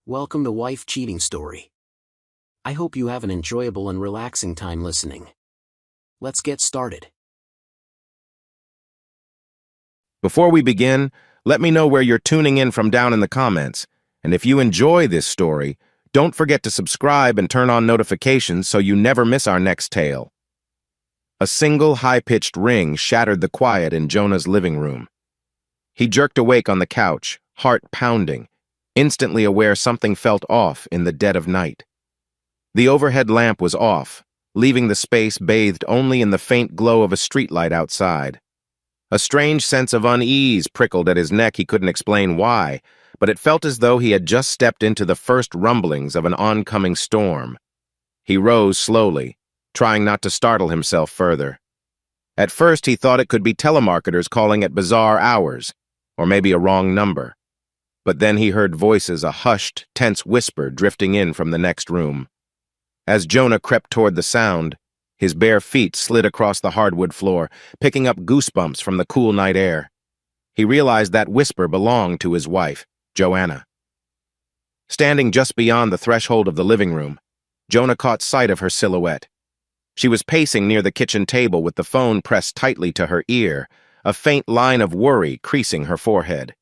Welcome to Wife Cheating Story. I hope you have an enjoyable and relaxing time listening. Let's get started. Before we begin, let me know where you're tuning in from down in the comments. And if you enjoy this story, don't forget to subscribe and turn on notifications so you never miss our next tale. A single high-pitched ring shattered the quiet in Jonah's living room. He jerked awake on the couch, heart pounding, instantly aware something felt off in the dead of night. The overhead lamp was off, leaving the space bathed only in the faint glow of a streetlight outside. A strange sense of unease prickled at his neck. He couldn't explain why, but it felt as though he had just stepped into the first rumblings of an oncoming storm. He rose slowly, trying not to startle himself further. At first he thought it could be telemarketers calling at bizarre hours, or maybe a wrong number. But then he heard voices, a hushed, tense whisper drifting in from the next room. As Jonah crept toward the sound, his bare feet slid across the hardwood floor, picking up goosebumps from the cool night air. He realized that whisper belonged to his wife, Joanna. Standing just beyond the threshold of the living room, Jonah caught sight of her silhouette. She was pacing near the kitchen table with the phone pressed tightly to her ear, a faint line of worry creasing her forehead.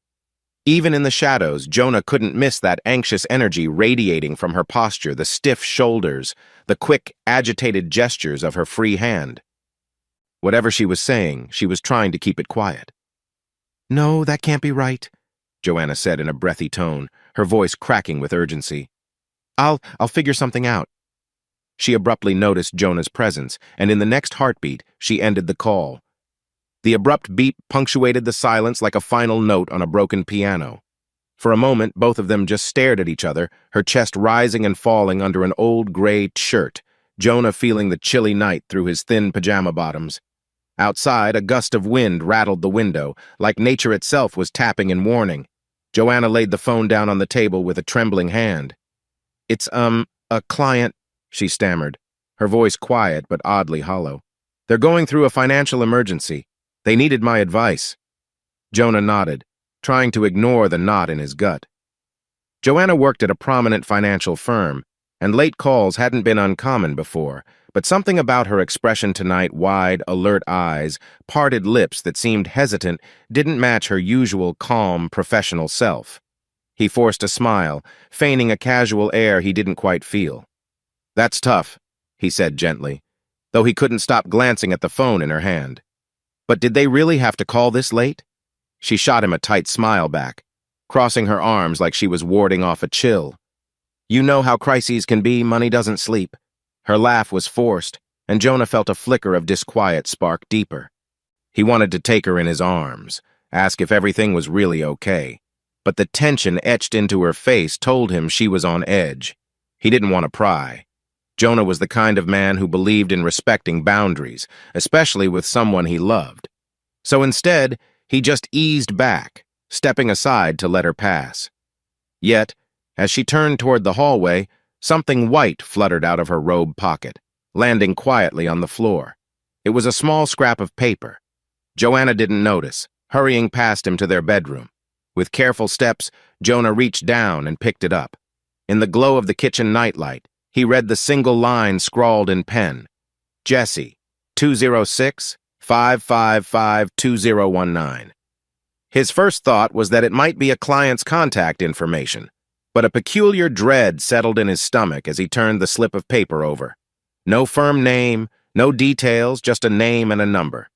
Even in the shadows, Jonah couldn't miss that anxious energy radiating from her posture, the stiff shoulders, the quick, agitated gestures of her free hand. Whatever she was saying, she was trying to keep it quiet. "No, that can't be right," Joanna said in a breathy tone, her voice cracking with urgency. I'll figure something out." She abruptly noticed Jonah's presence, and in the next heartbeat, she ended the call. The abrupt beep punctuated the silence like a final note on a broken piano. For a moment, both of them just stared at each other, her chest rising and falling under an old gray shirt, Jonah feeling the chilly night through his thin pajama bottoms. Outside, a gust of wind rattled the window, like nature itself was tapping in warning. Joanna laid the phone down on the table with a trembling hand. "It's, a client," she stammered, her voice quiet but oddly hollow. "They're going through a financial emergency. They needed my advice." Jonah nodded, trying to ignore the knot in his gut. Joanna worked at a prominent financial firm, and late calls hadn't been uncommon before, but something about her expression tonight, wide, alert eyes, parted lips that seemed hesitant, didn't match her usual calm, professional self. He forced a smile, feigning a casual air he didn't quite feel. "That's tough," he said gently, though he couldn't stop glancing at the phone in her hand. "But did they really have to call this late?" She shot him a tight smile back, crossing her arms like she was warding off a chill. "You know how crises can be, money doesn't sleep." Her laugh was forced, and Jonah felt a flicker of disquiet spark deeper. He wanted to take her in his arms, ask if everything was really okay, but the tension etched into her face told him she was on edge. He didn't want to pry. Jonah was the kind of man who believed in respecting boundaries, especially with someone he loved. So instead, he just eased back, stepping aside to let her pass. Yet, as she turned toward the hallway, something white fluttered out of her robe pocket, landing quietly on the floor. It was a small scrap of paper. Joanna didn't notice, hurrying past him to their bedroom. With careful steps, Jonah reached down and picked it up. In the glow of the kitchen nightlight, he read the single line scrawled in pen. "Jesse, 206-555-2019. His first thought was that it might be a client's contact information, but a peculiar dread settled in his stomach as he turned the slip of paper over. No firm name, no details, just a name and a number.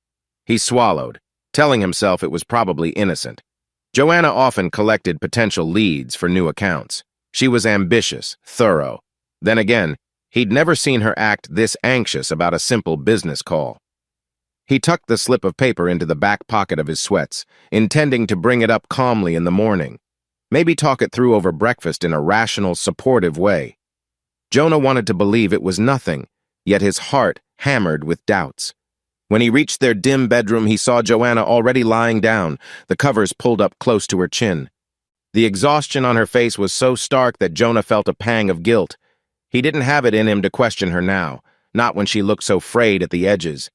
He swallowed, telling himself it was probably innocent. Joanna often collected potential leads for new accounts. She was ambitious, thorough. Then again, he'd never seen her act this anxious about a simple business call. He tucked the slip of paper into the back pocket of his sweats, intending to bring it up calmly in the morning. Maybe talk it through over breakfast in a rational, supportive way. Jonah wanted to believe it was nothing, yet his heart hammered with doubts. When he reached their dim bedroom, he saw Joanna already lying down, the covers pulled up close to her chin. The exhaustion on her face was so stark that Jonah felt a pang of guilt. He didn't have it in him to question her now, not when she looked so frayed at the edges.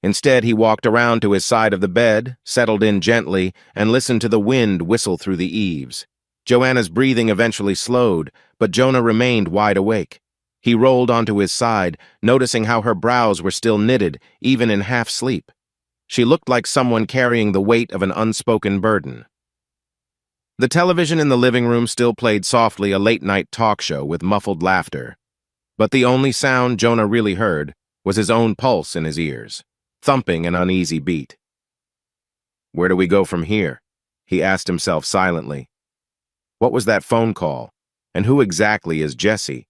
Instead, he walked around to his side of the bed, settled in gently, and listened to the wind whistle through the eaves. Joanna's breathing eventually slowed, but Jonah remained wide awake. He rolled onto his side, noticing how her brows were still knitted, even in half-sleep. She looked like someone carrying the weight of an unspoken burden. The television in the living room still played softly a late-night talk show with muffled laughter. But the only sound Jonah really heard was his own pulse in his ears, thumping an uneasy beat. Where do we go from here? He asked himself silently. What was that phone call? And who exactly is Jesse?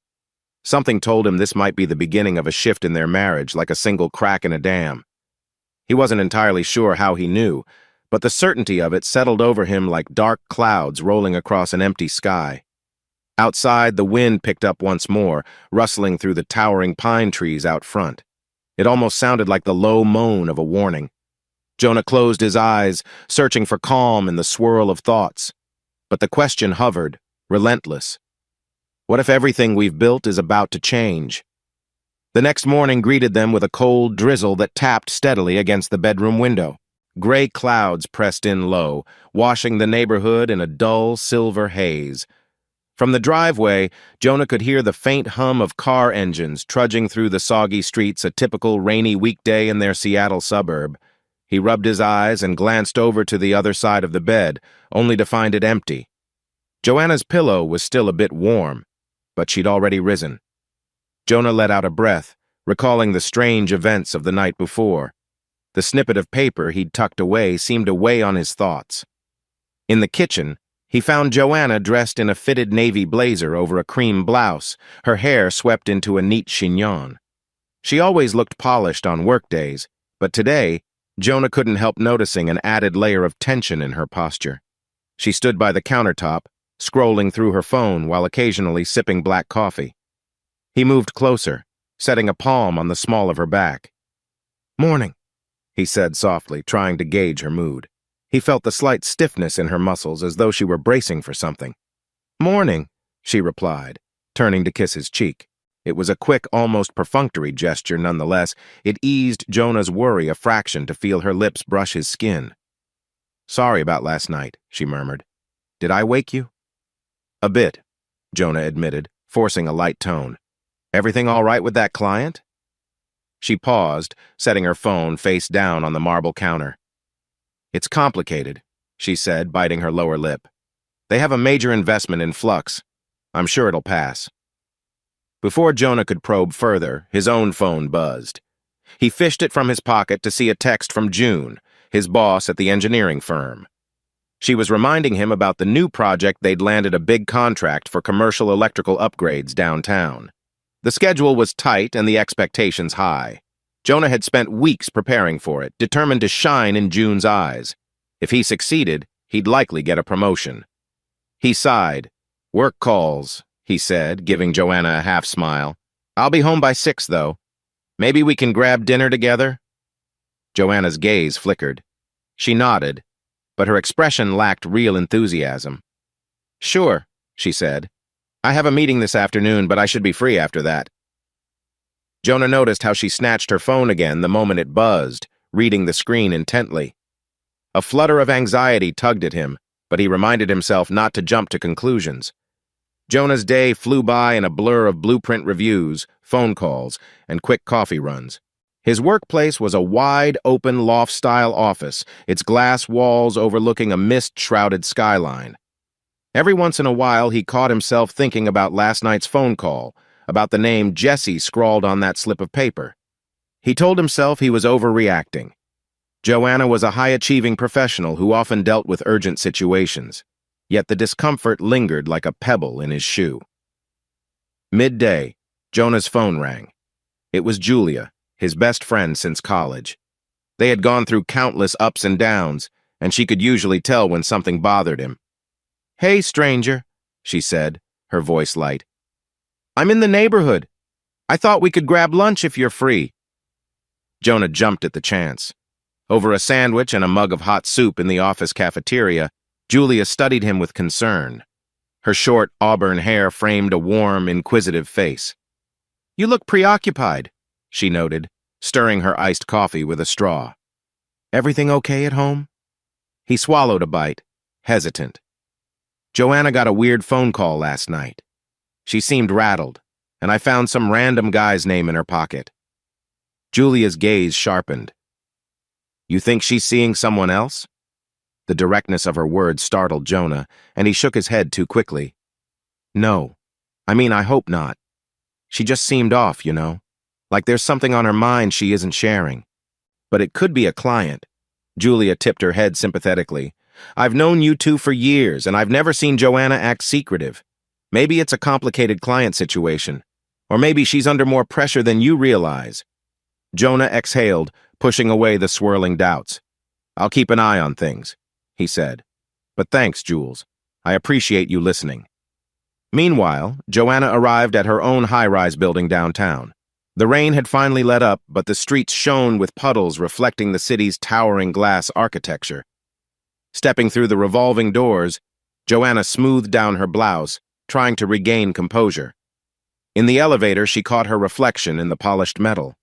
Something told him this might be the beginning of a shift in their marriage, like a single crack in a dam. He wasn't entirely sure how he knew, but the certainty of it settled over him like dark clouds rolling across an empty sky. Outside, the wind picked up once more, rustling through the towering pine trees out front. It almost sounded like the low moan of a warning. Jonah closed his eyes, searching for calm in the swirl of thoughts. But the question hovered, relentless. What if everything we've built is about to change? The next morning greeted them with a cold drizzle that tapped steadily against the bedroom window. Gray clouds pressed in low, washing the neighborhood in a dull silver haze. From the driveway, Jonah could hear the faint hum of car engines trudging through the soggy streets, a typical rainy weekday in their Seattle suburb. He rubbed his eyes and glanced over to the other side of the bed, only to find it empty. Joanna's pillow was still a bit warm, but she'd already risen. Jonah let out a breath, recalling the strange events of the night before. The snippet of paper he'd tucked away seemed to weigh on his thoughts. In the kitchen, he found Joanna dressed in a fitted navy blazer over a cream blouse, her hair swept into a neat chignon. She always looked polished on workdays, but today, Jonah couldn't help noticing an added layer of tension in her posture. She stood by the countertop, scrolling through her phone while occasionally sipping black coffee. He moved closer, setting a palm on the small of her back. "Morning," he said softly, trying to gauge her mood. He felt the slight stiffness in her muscles as though she were bracing for something. "Morning," she replied, turning to kiss his cheek. It was a quick, almost perfunctory gesture nonetheless. It eased Jonah's worry a fraction to feel her lips brush his skin. "Sorry about last night," she murmured. "Did I wake you?" "A bit," Jonah admitted, forcing a light tone. "Everything all right with that client?" She paused, setting her phone face down on the marble counter. "It's complicated," she said, biting her lower lip. "They have a major investment in flux. I'm sure it'll pass." Before Jonah could probe further, his own phone buzzed. He fished it from his pocket to see a text from June, his boss at the engineering firm. She was reminding him about the new project they'd landed a big contract for commercial electrical upgrades downtown. The schedule was tight and the expectations high. Jonah had spent weeks preparing for it, determined to shine in June's eyes. If he succeeded, he'd likely get a promotion. He sighed. "Work calls," he said, giving Joanna a half-smile. "I'll be home by 6, though. Maybe we can grab dinner together?" Joanna's gaze flickered. She nodded, but her expression lacked real enthusiasm. "Sure," she said. "I have a meeting this afternoon, but I should be free after that." Jonah noticed how she snatched her phone again the moment it buzzed, reading the screen intently. A flutter of anxiety tugged at him, but he reminded himself not to jump to conclusions. Jonah's day flew by in a blur of blueprint reviews, phone calls, and quick coffee runs. His workplace was a wide, open, loft-style office, its glass walls overlooking a mist-shrouded skyline. Every once in a while, he caught himself thinking about last night's phone call, about the name Jesse scrawled on that slip of paper. He told himself he was overreacting. Joanna was a high-achieving professional who often dealt with urgent situations, yet the discomfort lingered like a pebble in his shoe. Midday, Jonah's phone rang. It was Julia, his best friend since college. They had gone through countless ups and downs, and she could usually tell when something bothered him. "Hey, stranger," she said, her voice light. "I'm in the neighborhood. I thought we could grab lunch if you're free." Jonah jumped at the chance. Over a sandwich and a mug of hot soup in the office cafeteria, Julia studied him with concern. Her short auburn hair framed a warm, inquisitive face. "You look preoccupied," she noted, stirring her iced coffee with a straw. "Everything okay at home?" He swallowed a bite, hesitant. Joanna got a weird phone call last night. She seemed rattled, and I found some random guy's name in her pocket. Julia's gaze sharpened. You think she's seeing someone else? The directness of her words startled Jonah, and he shook his head too quickly. No. I hope not. She just seemed off, you know. Like there's something on her mind she isn't sharing. But it could be a client. Julia tipped her head sympathetically. I've known you two for years, and I've never seen Joanna act secretive. Maybe it's a complicated client situation. Or maybe she's under more pressure than you realize. Jonah exhaled, pushing away the swirling doubts. I'll keep an eye on things, he said. But thanks, Jules. I appreciate you listening. Meanwhile, Joanna arrived at her own high-rise building downtown. The rain had finally let up, but the streets shone with puddles reflecting the city's towering glass architecture. Stepping through the revolving doors, Joanna smoothed down her blouse, trying to regain composure. In the elevator, she caught her reflection in the polished metal.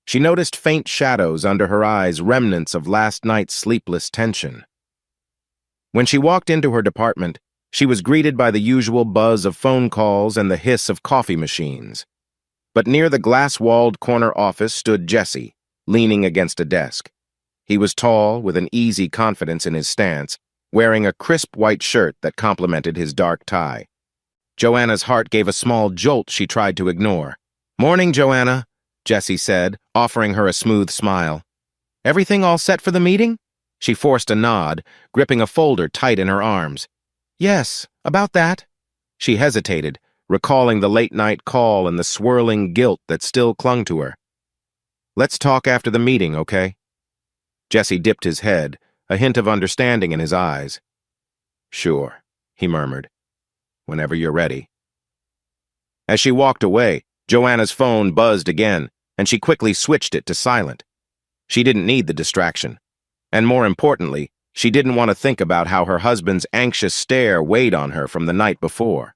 She noticed faint shadows under her eyes, remnants of last night's sleepless tension. When she walked into her department, she was greeted by the usual buzz of phone calls and the hiss of coffee machines. But near the glass-walled corner office stood Jesse, leaning against a desk. He was tall, with an easy confidence in his stance, wearing a crisp white shirt that complemented his dark tie. Joanna's heart gave a small jolt she tried to ignore. "Morning, Joanna," Jesse said, offering her a smooth smile. "Everything all set for the meeting?" She forced a nod, gripping a folder tight in her arms. "Yes, about that." She hesitated, recalling the late-night call and the swirling guilt that still clung to her. "Let's talk after the meeting, okay?" Jesse dipped his head, a hint of understanding in his eyes. "Sure," he murmured. "Whenever you're ready." As she walked away, Joanna's phone buzzed again, and she quickly switched it to silent. She didn't need the distraction. And more importantly, she didn't want to think about how her husband's anxious stare weighed on her from the night before.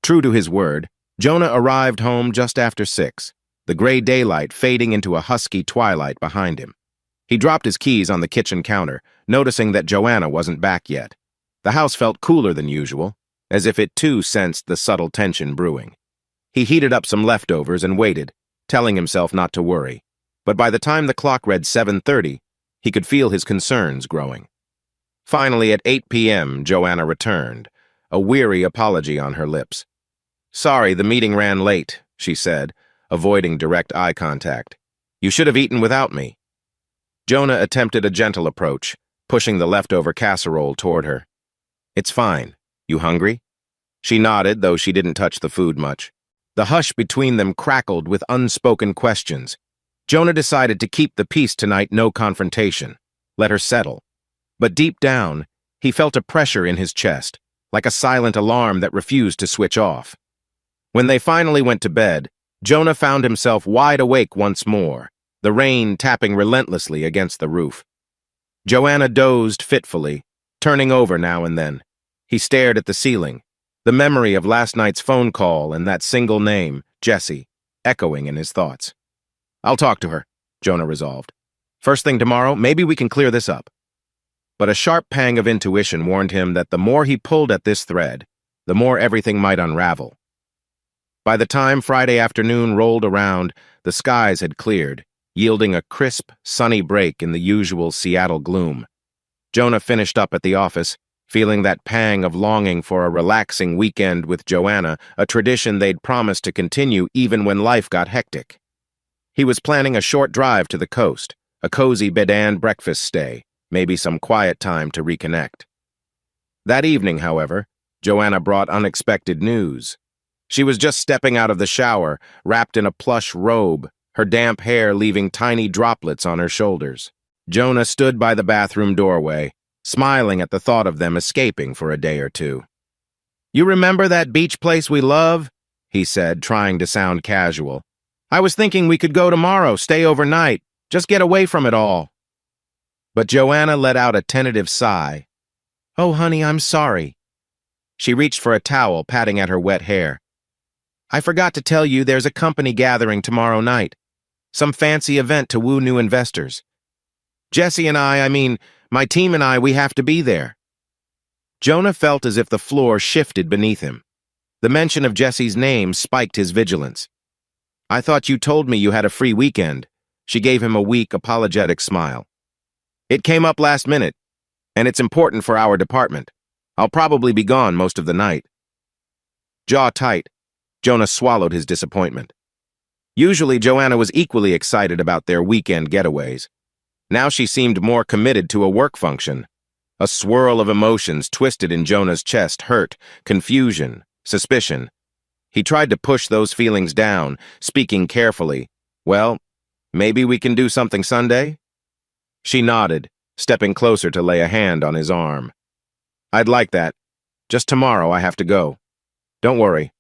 True to his word, Jonah arrived home just after 6, the gray daylight fading into a husky twilight behind him. He dropped his keys on the kitchen counter, noticing that Joanna wasn't back yet. The house felt cooler than usual, as if it too sensed the subtle tension brewing. He heated up some leftovers and waited, telling himself not to worry. But by the time the clock read 7:30, he could feel his concerns growing. Finally, at 8 p.m., Joanna returned, a weary apology on her lips. "Sorry, the meeting ran late," she said, avoiding direct eye contact. "You should have eaten without me." Jonah attempted a gentle approach, pushing the leftover casserole toward her. "It's fine. You hungry?" She nodded, though she didn't touch the food much. The hush between them crackled with unspoken questions. Jonah decided to keep the peace tonight, no confrontation. Let her settle. But deep down, he felt a pressure in his chest, like a silent alarm that refused to switch off. When they finally went to bed, Jonah found himself wide awake once more, the rain tapping relentlessly against the roof. Joanna dozed fitfully, turning over now and then. He stared at the ceiling, the memory of last night's phone call and that single name, Jesse, echoing in his thoughts. "I'll talk to her," Jonah resolved. "First thing tomorrow, maybe we can clear this up." But a sharp pang of intuition warned him that the more he pulled at this thread, the more everything might unravel. By the time Friday afternoon rolled around, the skies had cleared, yielding a crisp, sunny break in the usual Seattle gloom. Jonah finished up at the office, feeling that pang of longing for a relaxing weekend with Joanna, a tradition they'd promised to continue even when life got hectic. He was planning a short drive to the coast, a cozy bed and breakfast stay, maybe some quiet time to reconnect. That evening, however, Joanna brought unexpected news. She was just stepping out of the shower, wrapped in a plush robe, her damp hair leaving tiny droplets on her shoulders. Jonah stood by the bathroom doorway, smiling at the thought of them escaping for a day or two. "You remember that beach place we love?" he said, trying to sound casual. "I was thinking we could go tomorrow, stay overnight, just get away from it all." But Joanna let out a tentative sigh. "Oh, honey, I'm sorry." She reached for a towel, patting at her wet hair. "I forgot to tell you there's a company gathering tomorrow night. Some fancy event to woo new investors. Jesse and my team and I, we have to be there." Jonah felt as if the floor shifted beneath him. The mention of Jesse's name spiked his vigilance. "I thought you told me you had a free weekend." She gave him a weak, apologetic smile. "It came up last minute, and it's important for our department. I'll probably be gone most of the night." Jaw tight, Jonah swallowed his disappointment. Usually, Joanna was equally excited about their weekend getaways. Now she seemed more committed to a work function. A swirl of emotions twisted in Jonah's chest: hurt, confusion, suspicion. He tried to push those feelings down, speaking carefully. "Well, maybe we can do something Sunday?" She nodded, stepping closer to lay a hand on his arm. "I'd like that. Just tomorrow I have to go. Don't worry.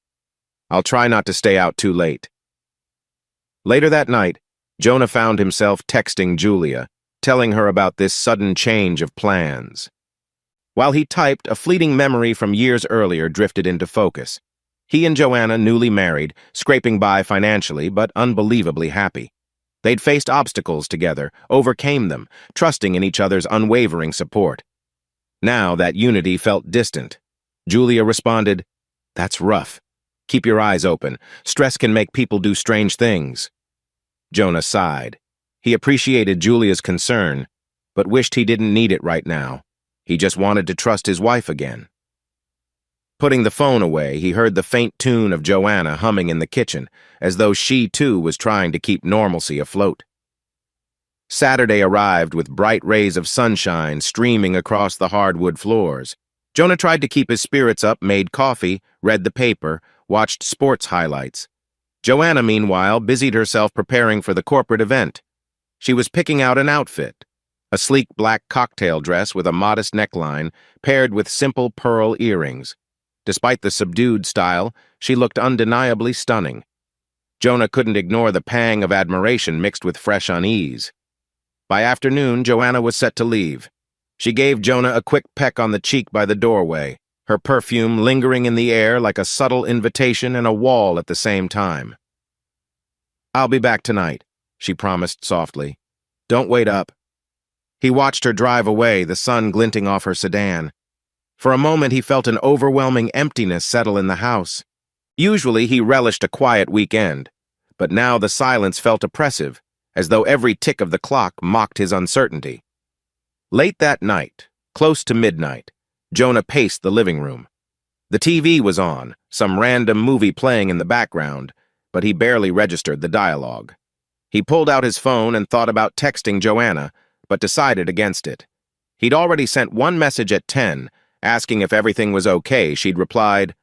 I'll try not to stay out too late." Later that night, Jonah found himself texting Julia, telling her about this sudden change of plans. While he typed, a fleeting memory from years earlier drifted into focus. He and Joanna, newly married, scraping by financially, but unbelievably happy. They'd faced obstacles together, overcame them, trusting in each other's unwavering support. Now that unity felt distant. Julia responded, "That's rough. Keep your eyes open. Stress can make people do strange things." Jonah sighed. He appreciated Julia's concern, but wished he didn't need it right now. He just wanted to trust his wife again. Putting the phone away, he heard the faint tune of Joanna humming in the kitchen, as though she too was trying to keep normalcy afloat. Saturday arrived with bright rays of sunshine streaming across the hardwood floors. Jonah tried to keep his spirits up, made coffee, read the paper, watched sports highlights. Joanna, meanwhile, busied herself preparing for the corporate event. She was picking out an outfit, a sleek black cocktail dress with a modest neckline, paired with simple pearl earrings. Despite the subdued style, she looked undeniably stunning. Jonah couldn't ignore the pang of admiration mixed with fresh unease. By afternoon, Joanna was set to leave. She gave Jonah a quick peck on the cheek by the doorway, her perfume lingering in the air like a subtle invitation and a wall at the same time. "I'll be back tonight," she promised softly. "Don't wait up." He watched her drive away, the sun glinting off her sedan. For a moment, he felt an overwhelming emptiness settle in the house. Usually, he relished a quiet weekend, but now the silence felt oppressive, as though every tick of the clock mocked his uncertainty. Late that night, close to midnight, Jonah paced the living room. The TV was on, some random movie playing in the background, but he barely registered the dialogue. He pulled out his phone and thought about texting Joanna, but decided against it. He'd already sent one message at 10, asking if everything was okay. She'd replied,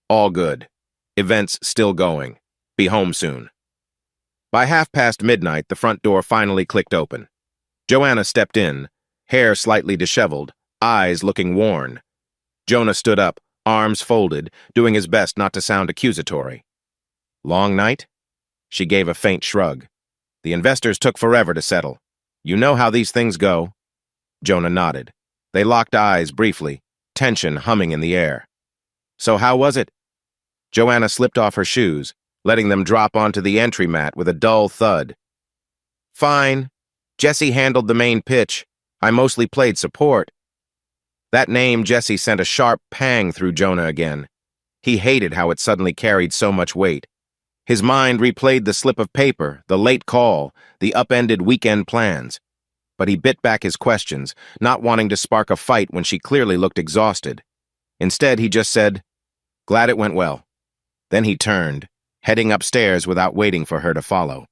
"All good. Events still going. Be home soon." By midnight, the front door finally clicked open. Joanna stepped in, hair slightly disheveled, eyes looking worn. Jonah stood up, arms folded, doing his best not to sound accusatory. "Long night?" She gave a faint shrug. "The investors took forever to settle. You know how these things go." Jonah nodded. They locked eyes briefly, tension humming in the air. "So how was it?" Joanna slipped off her shoes, letting them drop onto the entry mat with a dull thud. "Fine. Jesse handled the main pitch. I mostly played support." That name, Jesse, sent a sharp pang through Jonah again. He hated how it suddenly carried so much weight. His mind replayed the slip of paper, the late call, the upended weekend plans. But he bit back his questions, not wanting to spark a fight when she clearly looked exhausted. Instead, he just said, "Glad it went well." Then he turned, heading upstairs without waiting for her to follow.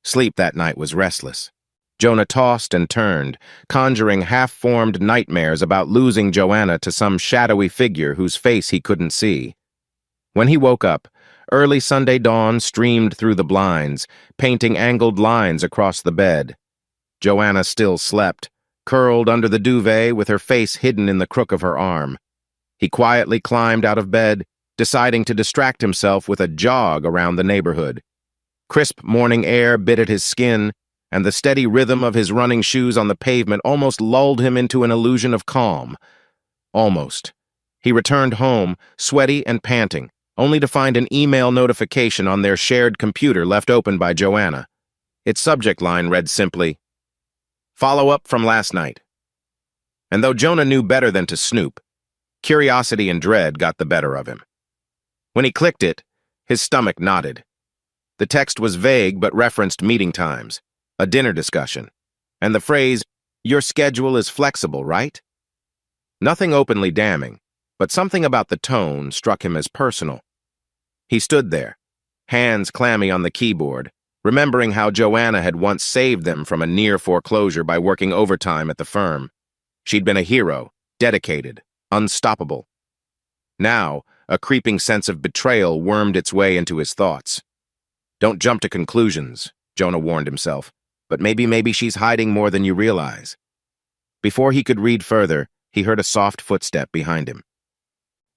Sleep that night was restless. Jonah tossed and turned, conjuring half-formed nightmares about losing Joanna to some shadowy figure whose face he couldn't see. When he woke up, early Sunday dawn streamed through the blinds, painting angled lines across the bed. Joanna still slept, curled under the duvet with her face hidden in the crook of her arm. He quietly climbed out of bed, deciding to distract himself with a jog around the neighborhood. Crisp morning air bit at his skin, and the steady rhythm of his running shoes on the pavement almost lulled him into an illusion of calm. Almost. He returned home, sweaty and panting, only to find an email notification on their shared computer left open by Joanna. Its subject line read simply, "Follow up from last night." And though Jonah knew better than to snoop, Curiosity and dread got the better of him. When he clicked it, his stomach knotted. The text was vague but referenced meeting times, a dinner discussion, and the phrase, "Your schedule is flexible, right?" Nothing openly damning, but something about the tone struck him as personal. He stood there, hands clammy on the keyboard, remembering how Joanna had once saved them from a near foreclosure by working overtime at the firm. She'd been a hero, dedicated, unstoppable. Now, a creeping sense of betrayal wormed its way into his thoughts. "Don't jump to conclusions," Jonah warned himself, "but maybe she's hiding more than you realize." Before he could read further, he heard a soft footstep behind him.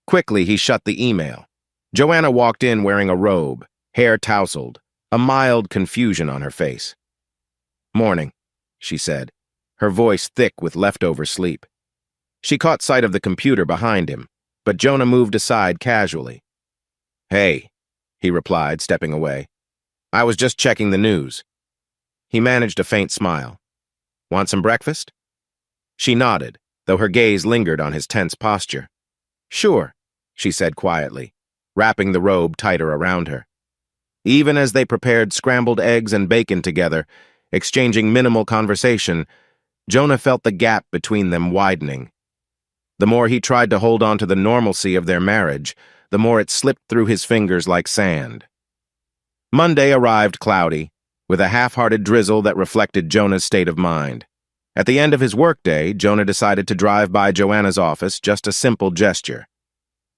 Quickly, he shut the email. Joanna walked in wearing a robe, hair tousled, a mild confusion on her face. "Morning," she said, her voice thick with leftover sleep. She caught sight of the computer behind him, but Jonah moved aside casually. "Hey," he replied, stepping away. "I was just checking the news." He managed a faint smile. "Want some breakfast?" She nodded, though her gaze lingered on his tense posture. "Sure," she said quietly, wrapping the robe tighter around her. Even as they prepared scrambled eggs and bacon together, exchanging minimal conversation, Jonah felt the gap between them widening. The more he tried to hold on to the normalcy of their marriage, the more it slipped through his fingers like sand. Monday arrived cloudy, with a half-hearted drizzle that reflected Jonah's state of mind. At the end of his workday, Jonah decided to drive by Joanna's office, just a simple gesture.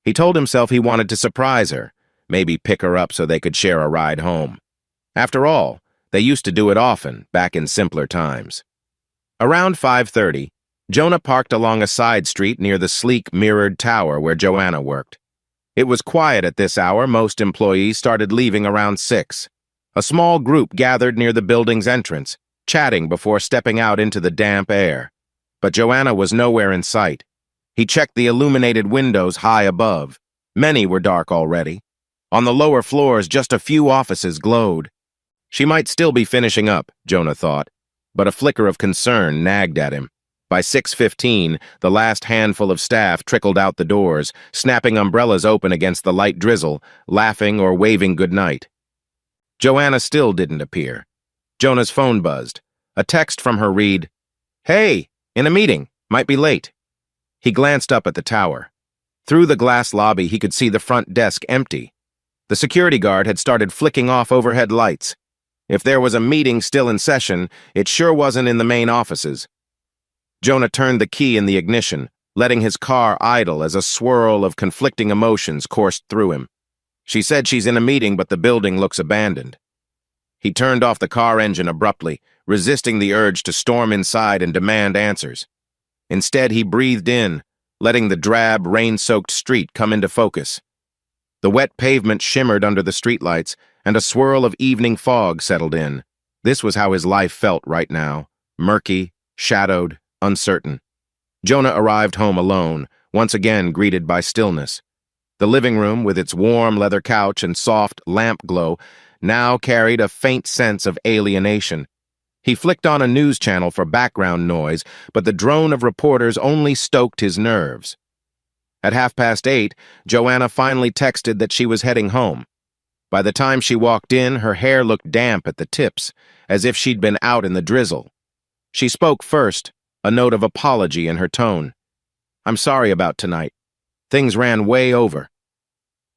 He told himself he wanted to surprise her, maybe pick her up so they could share a ride home. After all, they used to do it often, back in simpler times. Around 5:30, Jonah parked along a side street near the sleek, mirrored tower where Joanna worked. It was quiet at this hour. Most employees started leaving around 6. A small group gathered near the building's entrance, chatting before stepping out into the damp air. But Joanna was nowhere in sight. He checked the illuminated windows high above. Many were dark already. On the lower floors, just a few offices glowed. She might still be finishing up, Jonah thought, but a flicker of concern nagged at him. By 6:15, the last handful of staff trickled out the doors, snapping umbrellas open against the light drizzle, laughing or waving goodnight. Joanna still didn't appear. Jonah's phone buzzed. A text from her read, "Hey, in a meeting, might be late." He glanced up at the tower. Through the glass lobby, he could see the front desk empty. The security guard had started flicking off overhead lights. If there was a meeting still in session, it sure wasn't in the main offices. Jonah turned the key in the ignition, letting his car idle as a swirl of conflicting emotions coursed through him. She said she's in a meeting, but the building looks abandoned. He turned off the car engine abruptly, resisting the urge to storm inside and demand answers. Instead, he breathed in, letting the drab, rain-soaked street come into focus. The wet pavement shimmered under the streetlights, and a swirl of evening fog settled in. This was how his life felt right now, murky, shadowed, uncertain. Jonah arrived home alone, once again greeted by stillness. The living room, with its warm leather couch and soft lamp glow, now carried a faint sense of alienation. He flicked on a news channel for background noise, but the drone of reporters only stoked his nerves. At 8:30, Joanna finally texted that she was heading home. By the time she walked in, her hair looked damp at the tips, as if she'd been out in the drizzle. She spoke first, a note of apology in her tone. "I'm sorry about tonight. Things ran way over."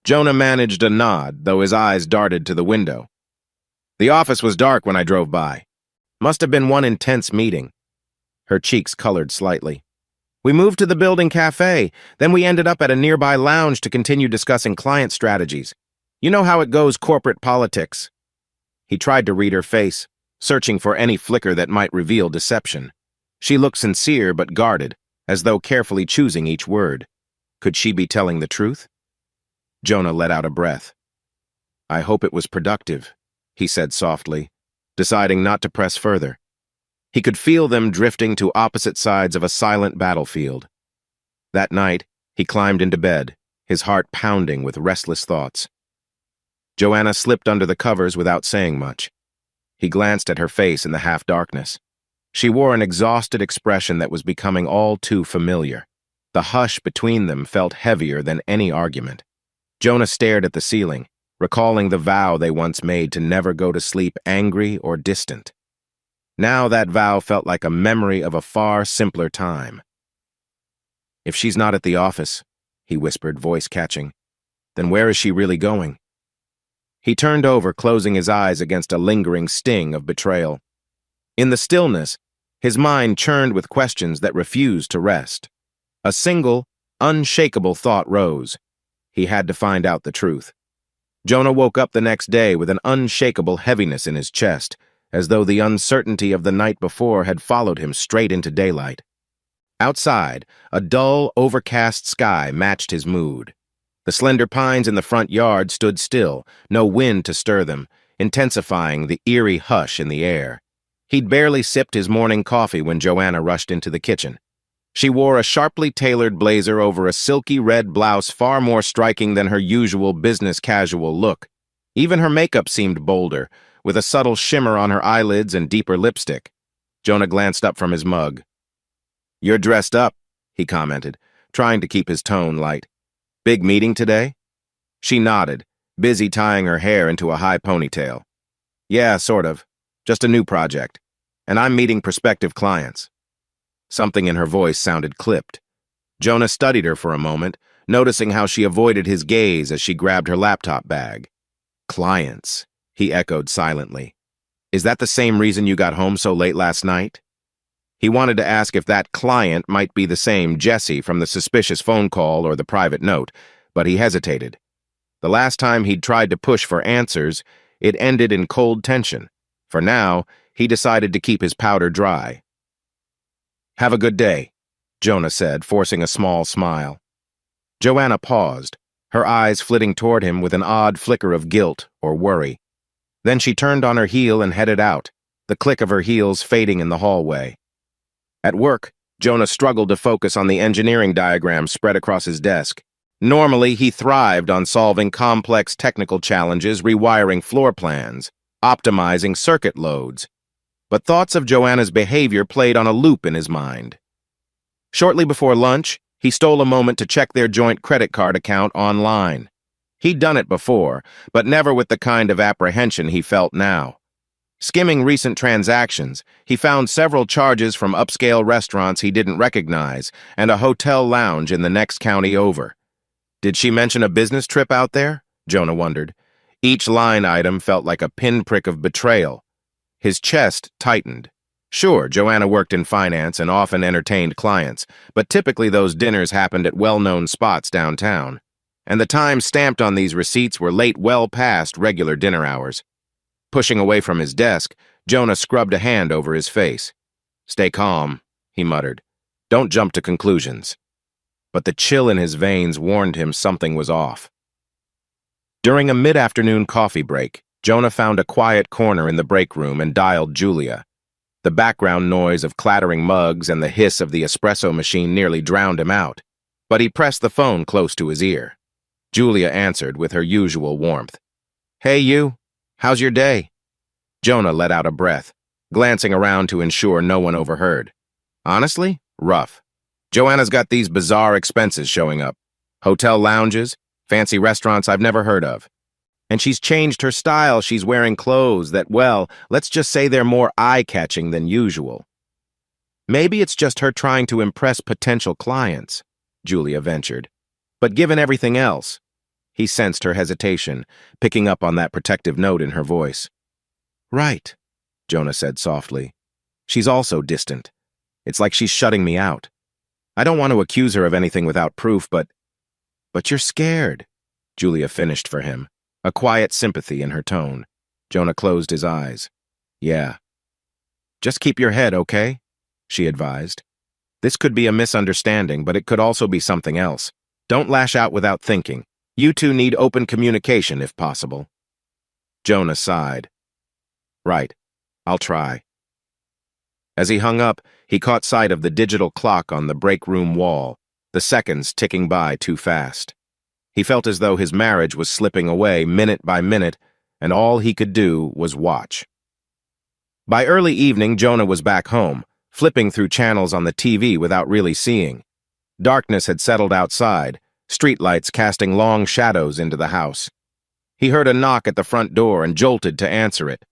Jonah managed a nod, though his eyes darted to the window. "The office was dark when I drove by. Must have been one intense meeting." Her cheeks colored slightly. "We moved to the building cafe, then we ended up at a nearby lounge to continue discussing client strategies. You know how it goes, corporate politics." He tried to read her face, searching for any flicker that might reveal deception. She looked sincere but guarded, as though carefully choosing each word. Could she be telling the truth? Jonah let out a breath. "I hope it was productive," he said softly, deciding not to press further. He could feel them drifting to opposite sides of a silent battlefield. That night, he climbed into bed, his heart pounding with restless thoughts. Joanna slipped under the covers without saying much. He glanced at her face in the half-darkness. She wore an exhausted expression that was becoming all too familiar. The hush between them felt heavier than any argument. Jonah stared at the ceiling, recalling the vow they once made to never go to sleep angry or distant. Now that vow felt like a memory of a far simpler time. "If she's not at the office," he whispered, voice catching, "then where is she really going?" He turned over, closing his eyes against a lingering sting of betrayal. In the stillness, his mind churned with questions that refused to rest. A single, unshakable thought rose. He had to find out the truth. Jonah woke up the next day with an unshakable heaviness in his chest, as though the uncertainty of the night before had followed him straight into daylight. Outside, a dull, overcast sky matched his mood. The slender pines in the front yard stood still, no wind to stir them, intensifying the eerie hush in the air. He'd barely sipped his morning coffee when Joanna rushed into the kitchen. She wore a sharply tailored blazer over a silky red blouse far more striking than her usual business casual look. Even her makeup seemed bolder, with a subtle shimmer on her eyelids and deeper lipstick. Jonah glanced up from his mug. "You're dressed up," he commented, trying to keep his tone light. "Big meeting today?" She nodded, busy tying her hair into a high ponytail. "Yeah, sort of. Just a new project. And I'm meeting prospective clients." Something in her voice sounded clipped. Jonah studied her for a moment, noticing how she avoided his gaze as she grabbed her laptop bag. "Clients," he echoed silently. "Is that the same reason you got home so late last night?" He wanted to ask if that client might be the same Jesse from the suspicious phone call or the private note, but he hesitated. The last time he'd tried to push for answers, it ended in cold tension. For now, he decided to keep his powder dry. "Have a good day," Jonah said, forcing a small smile. Joanna paused, her eyes flitting toward him with an odd flicker of guilt or worry. Then she turned on her heel and headed out, the click of her heels fading in the hallway. At work, Jonah struggled to focus on the engineering diagram spread across his desk. Normally, he thrived on solving complex technical challenges, rewiring floor plans, optimizing circuit loads. But thoughts of Joanna's behavior played on a loop in his mind. Shortly before lunch, he stole a moment to check their joint credit card account online. He'd done it before, but never with the kind of apprehension he felt now. Skimming recent transactions, he found several charges from upscale restaurants he didn't recognize and a hotel lounge in the next county over. Did she mention a business trip out there? Jonah wondered. Each line item felt like a pinprick of betrayal. His chest tightened. Sure, Joanna worked in finance and often entertained clients, but typically those dinners happened at well-known spots downtown. And the times stamped on these receipts were late well past regular dinner hours. Pushing away from his desk, Jonah scrubbed a hand over his face. "Stay calm," he muttered. "Don't jump to conclusions." But the chill in his veins warned him something was off. During a mid-afternoon coffee break, Jonah found a quiet corner in the break room and dialed Julia. The background noise of clattering mugs and the hiss of the espresso machine nearly drowned him out, but he pressed the phone close to his ear. Julia answered with her usual warmth. "Hey, you. How's your day?" Jonah let out a breath, glancing around to ensure no one overheard. "Honestly, rough. Joanna's got these bizarre expenses showing up. Hotel lounges, fancy restaurants I've never heard of. And she's changed her style. She's wearing clothes that, well, let's just say they're more eye-catching than usual. Maybe it's just her trying to impress potential clients," Julia ventured. But given everything else, he sensed her hesitation, picking up on that protective note in her voice. "Right," Jonah said softly. "She's also distant. It's like she's shutting me out. I don't want to accuse her of anything without proof, but you're scared," Julia finished for him, a quiet sympathy in her tone. Jonah closed his eyes. "Yeah. Just keep your head, okay?" she advised. "This could be a misunderstanding, but it could also be something else. Don't lash out without thinking. You two need open communication if possible." Jonah sighed. "Right. I'll try." As he hung up, he caught sight of the digital clock on the break room wall, the seconds ticking by too fast. He felt as though his marriage was slipping away minute by minute, and all he could do was watch. By early evening, Jonah was back home, flipping through channels on the TV without really seeing. Darkness had settled outside, streetlights casting long shadows into the house. He heard a knock at the front door and jolted to answer it.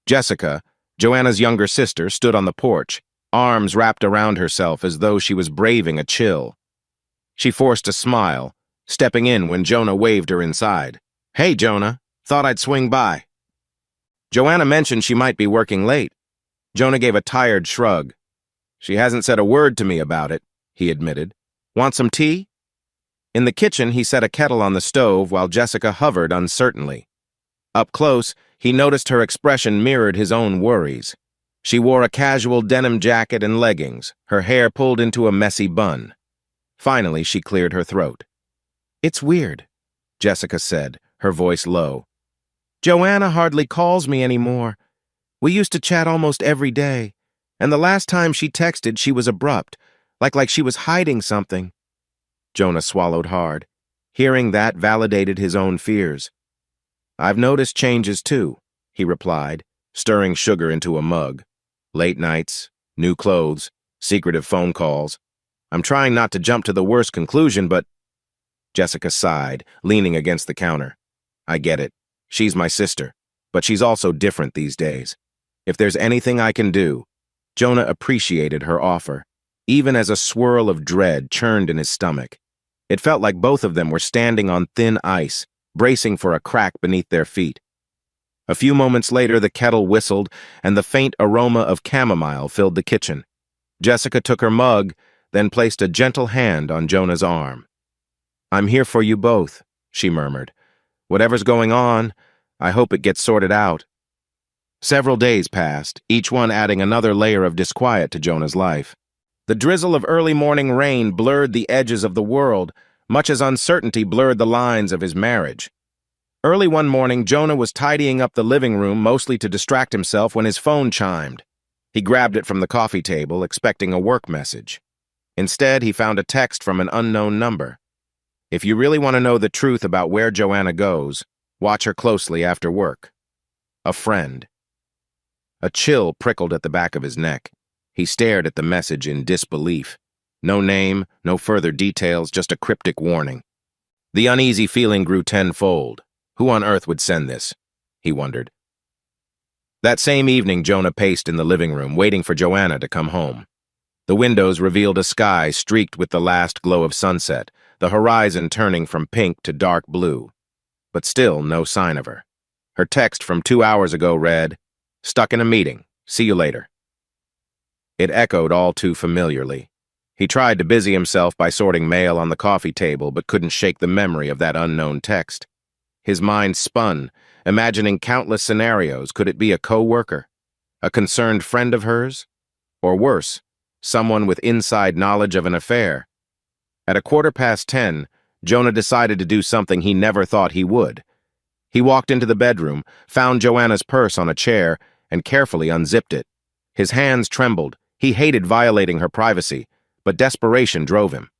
Jessica, Joanna's younger sister, stood on the porch, arms wrapped around herself as though she was braving a chill. She forced a smile, stepping in when Jonah waved her inside. "Hey, Jonah. Thought I'd swing by." Joanna mentioned she might be working late. Jonah gave a tired shrug. "She hasn't said a word to me about it," he admitted. "Want some tea?" In the kitchen, he set a kettle on the stove while Jessica hovered uncertainly. Up close, he noticed her expression mirrored his own worries. She wore a casual denim jacket and leggings, her hair pulled into a messy bun. Finally, she cleared her throat. "It's weird," Jessica said, her voice low. "Joanna hardly calls me anymore. We used to chat almost every day, and the last time she texted, she was abrupt, like she was hiding something." Jonah swallowed hard. Hearing that validated his own fears. "I've noticed changes too," he replied, stirring sugar into a mug. "Late nights, new clothes, secretive phone calls. I'm trying not to jump to the worst conclusion, but—" Jessica sighed, leaning against the counter. "I get it. She's my sister, but she's also different these days. If there's anything I can do—" Jonah appreciated her offer, even as a swirl of dread churned in his stomach. It felt like both of them were standing on thin ice, bracing for a crack beneath their feet. A few moments later, the kettle whistled, and the faint aroma of chamomile filled the kitchen. Jessica took her mug, then placed a gentle hand on Jonah's arm. "I'm here for you both," she murmured. "Whatever's going on, I hope it gets sorted out." Several days passed, each one adding another layer of disquiet to Jonah's life. The drizzle of early morning rain blurred the edges of the world, much as uncertainty blurred the lines of his marriage. Early one morning, Jonah was tidying up the living room, mostly to distract himself, when his phone chimed. He grabbed it from the coffee table, expecting a work message. Instead, he found a text from an unknown number. "If you really want to know the truth about where Joanna goes, watch her closely after work. A friend." A chill prickled at the back of his neck. He stared at the message in disbelief. No name, no further details, just a cryptic warning. The uneasy feeling grew tenfold. Who on earth would send this? He wondered. That same evening, Jonah paced in the living room, waiting for Joanna to come home. The windows revealed a sky streaked with the last glow of sunset, the horizon turning from pink to dark blue. But still no sign of her. Her text from 2 hours ago read, "Stuck in a meeting. See you later." It echoed all too familiarly. He tried to busy himself by sorting mail on the coffee table, but couldn't shake the memory of that unknown text. His mind spun, imagining countless scenarios. Could it be a co-worker? A concerned friend of hers? Or worse, someone with inside knowledge of an affair? At 10:15, Jonah decided to do something he never thought he would. He walked into the bedroom, found Joanna's purse on a chair, and carefully unzipped it. His hands trembled. He hated violating her privacy, but desperation drove him.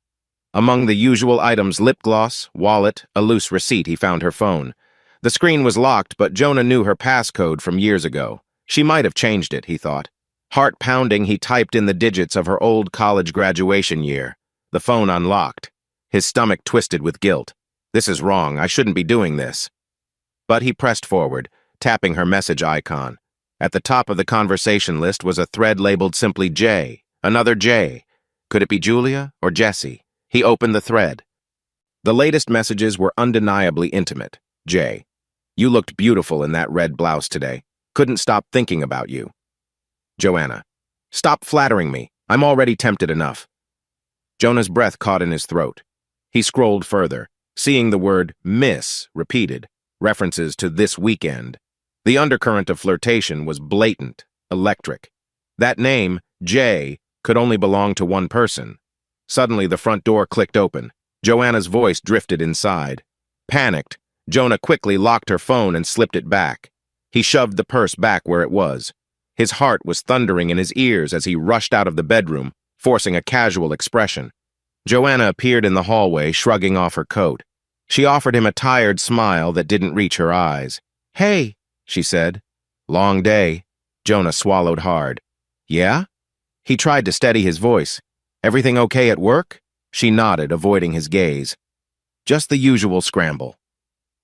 Among the usual items, lip gloss, wallet, a loose receipt, he found her phone. The screen was locked, but Jonah knew her passcode from years ago. She might have changed it, he thought. Heart pounding, he typed in the digits of her old college graduation year. The phone unlocked. His stomach twisted with guilt. This is wrong. I shouldn't be doing this. But he pressed forward, tapping her message icon. At the top of the conversation list was a thread labeled simply J, another J. Could it be Julia or Jessie? He opened the thread. The latest messages were undeniably intimate. J. You looked beautiful in that red blouse today. Couldn't stop thinking about you. Joanna. Stop flattering me. I'm already tempted enough. Jonah's breath caught in his throat. He scrolled further, seeing the word miss repeated, references to this weekend. The undercurrent of flirtation was blatant, electric. That name, Jay, could only belong to one person. Suddenly, the front door clicked open. Joanna's voice drifted inside. Panicked, Jonah quickly locked her phone and slipped it back. He shoved the purse back where it was. His heart was thundering in his ears as he rushed out of the bedroom, forcing a casual expression. Joanna appeared in the hallway, shrugging off her coat. She offered him a tired smile that didn't reach her eyes. "Hey," she said. "Long day." Jonah swallowed hard. "Yeah?" He tried to steady his voice. "Everything okay at work?" She nodded, avoiding his gaze. Just the usual scramble.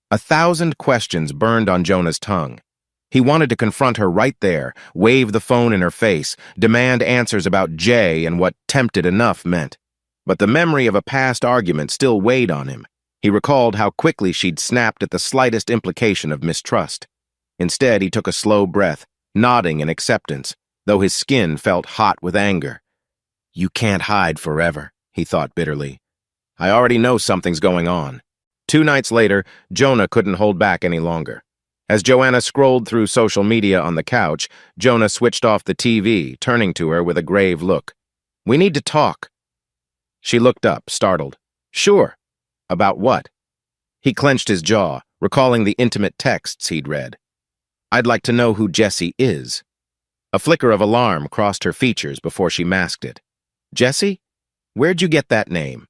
1,000 questions burned on Jonah's tongue. He wanted to confront her right there, wave the phone in her face, demand answers about Jay and what tempted enough meant. But the memory of a past argument still weighed on him. He recalled how quickly she'd snapped at the slightest implication of mistrust. Instead, he took a slow breath, nodding in acceptance, though his skin felt hot with anger. You can't hide forever, he thought bitterly. I already know something's going on. 2 nights later, Jonah couldn't hold back any longer. As Joanna scrolled through social media on the couch, Jonah switched off the TV, turning to her with a grave look. We need to talk. She looked up, startled. Sure. About what? He clenched his jaw, recalling the intimate texts he'd read. I'd like to know who Jessie is. A flicker of alarm crossed her features before she masked it. Jessie? Where'd you get that name?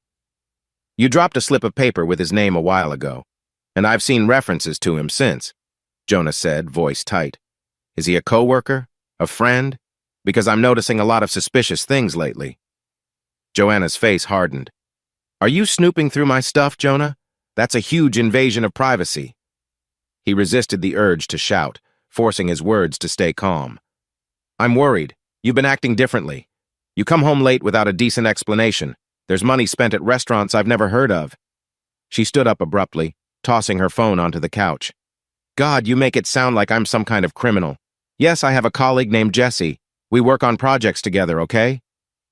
You dropped a slip of paper with his name a while ago, and I've seen references to him since, Jonah said, voice tight. Is he a coworker? A friend? Because I'm noticing a lot of suspicious things lately. Joanna's face hardened. Are you snooping through my stuff, Jonah? That's a huge invasion of privacy. He resisted the urge to shout, forcing his words to stay calm. I'm worried. You've been acting differently. You come home late without a decent explanation. There's money spent at restaurants I've never heard of. She stood up abruptly, tossing her phone onto the couch. God, you make it sound like I'm some kind of criminal. Yes, I have a colleague named Jessie. We work on projects together, okay?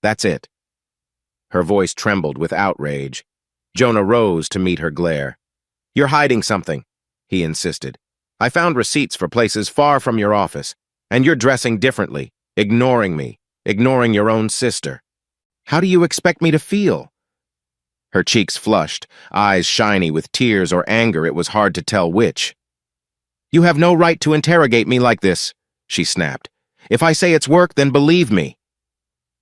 That's it. Her voice trembled with outrage. Jonah rose to meet her glare. You're hiding something, he insisted. I found receipts for places far from your office, and you're dressing differently, ignoring me, ignoring your own sister. How do you expect me to feel? Her cheeks flushed, eyes shiny with tears or anger, it was hard to tell which. You have no right to interrogate me like this, she snapped. If I say it's work, then believe me.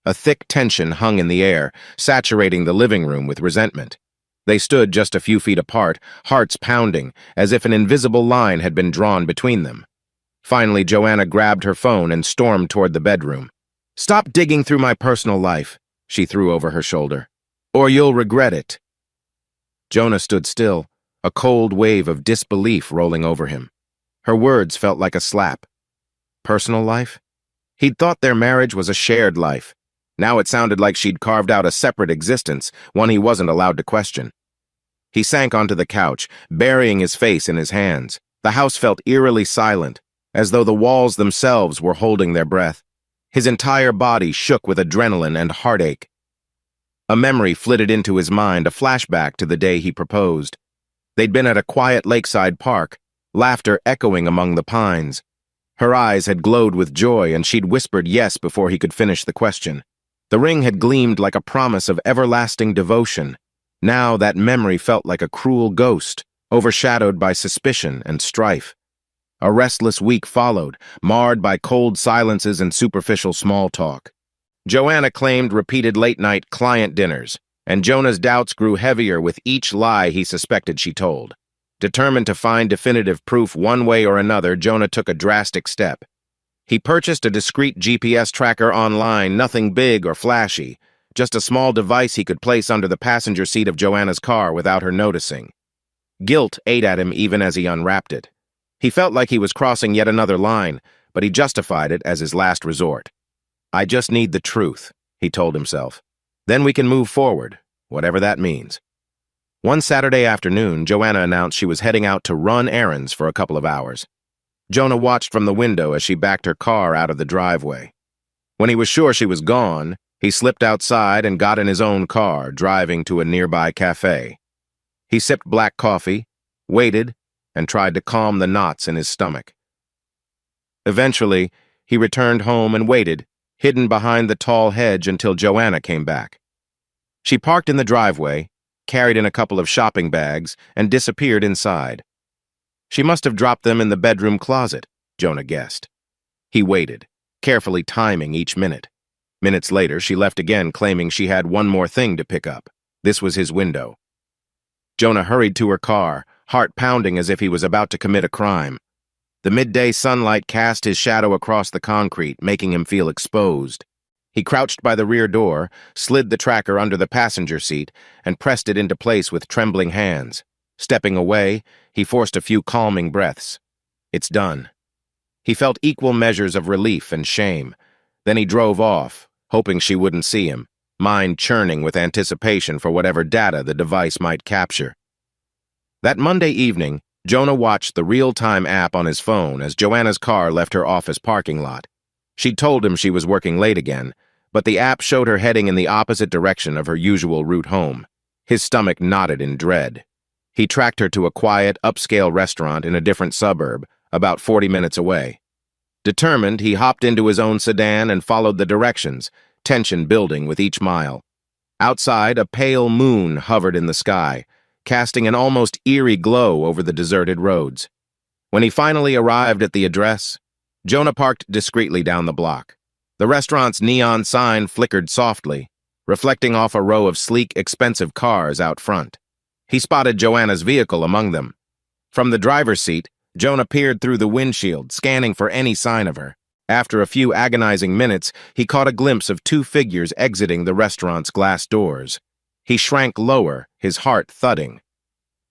A thick tension hung in the air, saturating the living room with resentment. They stood just a few feet apart, hearts pounding, as if an invisible line had been drawn between them. Finally, Joanna grabbed her phone and stormed toward the bedroom. Stop digging through my personal life, she threw over her shoulder, or you'll regret it. Jonah stood still, a cold wave of disbelief rolling over him. Her words felt like a slap. Personal life? He'd thought their marriage was a shared life. Now it sounded like she'd carved out a separate existence, one he wasn't allowed to question. He sank onto the couch, burying his face in his hands. The house felt eerily silent, as though the walls themselves were holding their breath. His entire body shook with adrenaline and heartache. A memory flitted into his mind, a flashback to the day he proposed. They'd been at a quiet lakeside park, laughter echoing among the pines. Her eyes had glowed with joy, and she'd whispered yes before he could finish the question. The ring had gleamed like a promise of everlasting devotion. Now that memory felt like a cruel ghost, overshadowed by suspicion and strife. A restless week followed, marred by cold silences and superficial small talk. Joanna claimed repeated late-night client dinners, and Jonah's doubts grew heavier with each lie he suspected she told. Determined to find definitive proof one way or another, Jonah took a drastic step. He purchased a discreet GPS tracker online, nothing big or flashy, just a small device he could place under the passenger seat of Joanna's car without her noticing. Guilt ate at him even as he unwrapped it. He felt like he was crossing yet another line, but he justified it as his last resort. I just need the truth, he told himself. Then we can move forward, whatever that means. One Saturday afternoon, Joanna announced she was heading out to run errands for a couple of hours. Jonah watched from the window as she backed her car out of the driveway. When he was sure she was gone, he slipped outside and got in his own car, driving to a nearby cafe. He sipped black coffee, waited, and tried to calm the knots in his stomach. Eventually, he returned home and waited, hidden behind the tall hedge until Joanna came back. She parked in the driveway, carried in a couple of shopping bags, and disappeared inside. She must have dropped them in the bedroom closet, Jonah guessed. He waited, carefully timing each minute. Minutes later, she left again, claiming she had one more thing to pick up. This was his window. Jonah hurried to her car, heart pounding as if he was about to commit a crime. The midday sunlight cast his shadow across the concrete, making him feel exposed. He crouched by the rear door, slid the tracker under the passenger seat, and pressed it into place with trembling hands. Stepping away, he forced a few calming breaths. It's done. He felt equal measures of relief and shame. Then he drove off, hoping she wouldn't see him, mind churning with anticipation for whatever data the device might capture. That Monday evening, Jonah watched the real-time app on his phone as Joanna's car left her office parking lot. She'd told him she was working late again, but the app showed her heading in the opposite direction of her usual route home. His stomach knotted in dread. He tracked her to a quiet, upscale restaurant in a different suburb, about 40 minutes away. Determined, he hopped into his own sedan and followed the directions, tension building with each mile. Outside, a pale moon hovered in the sky, casting an almost eerie glow over the deserted roads. When he finally arrived at the address, Jonah parked discreetly down the block. The restaurant's neon sign flickered softly, reflecting off a row of sleek, expensive cars out front. He spotted Joanna's vehicle among them. From the driver's seat, Jonah peered through the windshield, scanning for any sign of her. After a few agonizing minutes, he caught a glimpse of two figures exiting the restaurant's glass doors. He shrank lower, his heart thudding.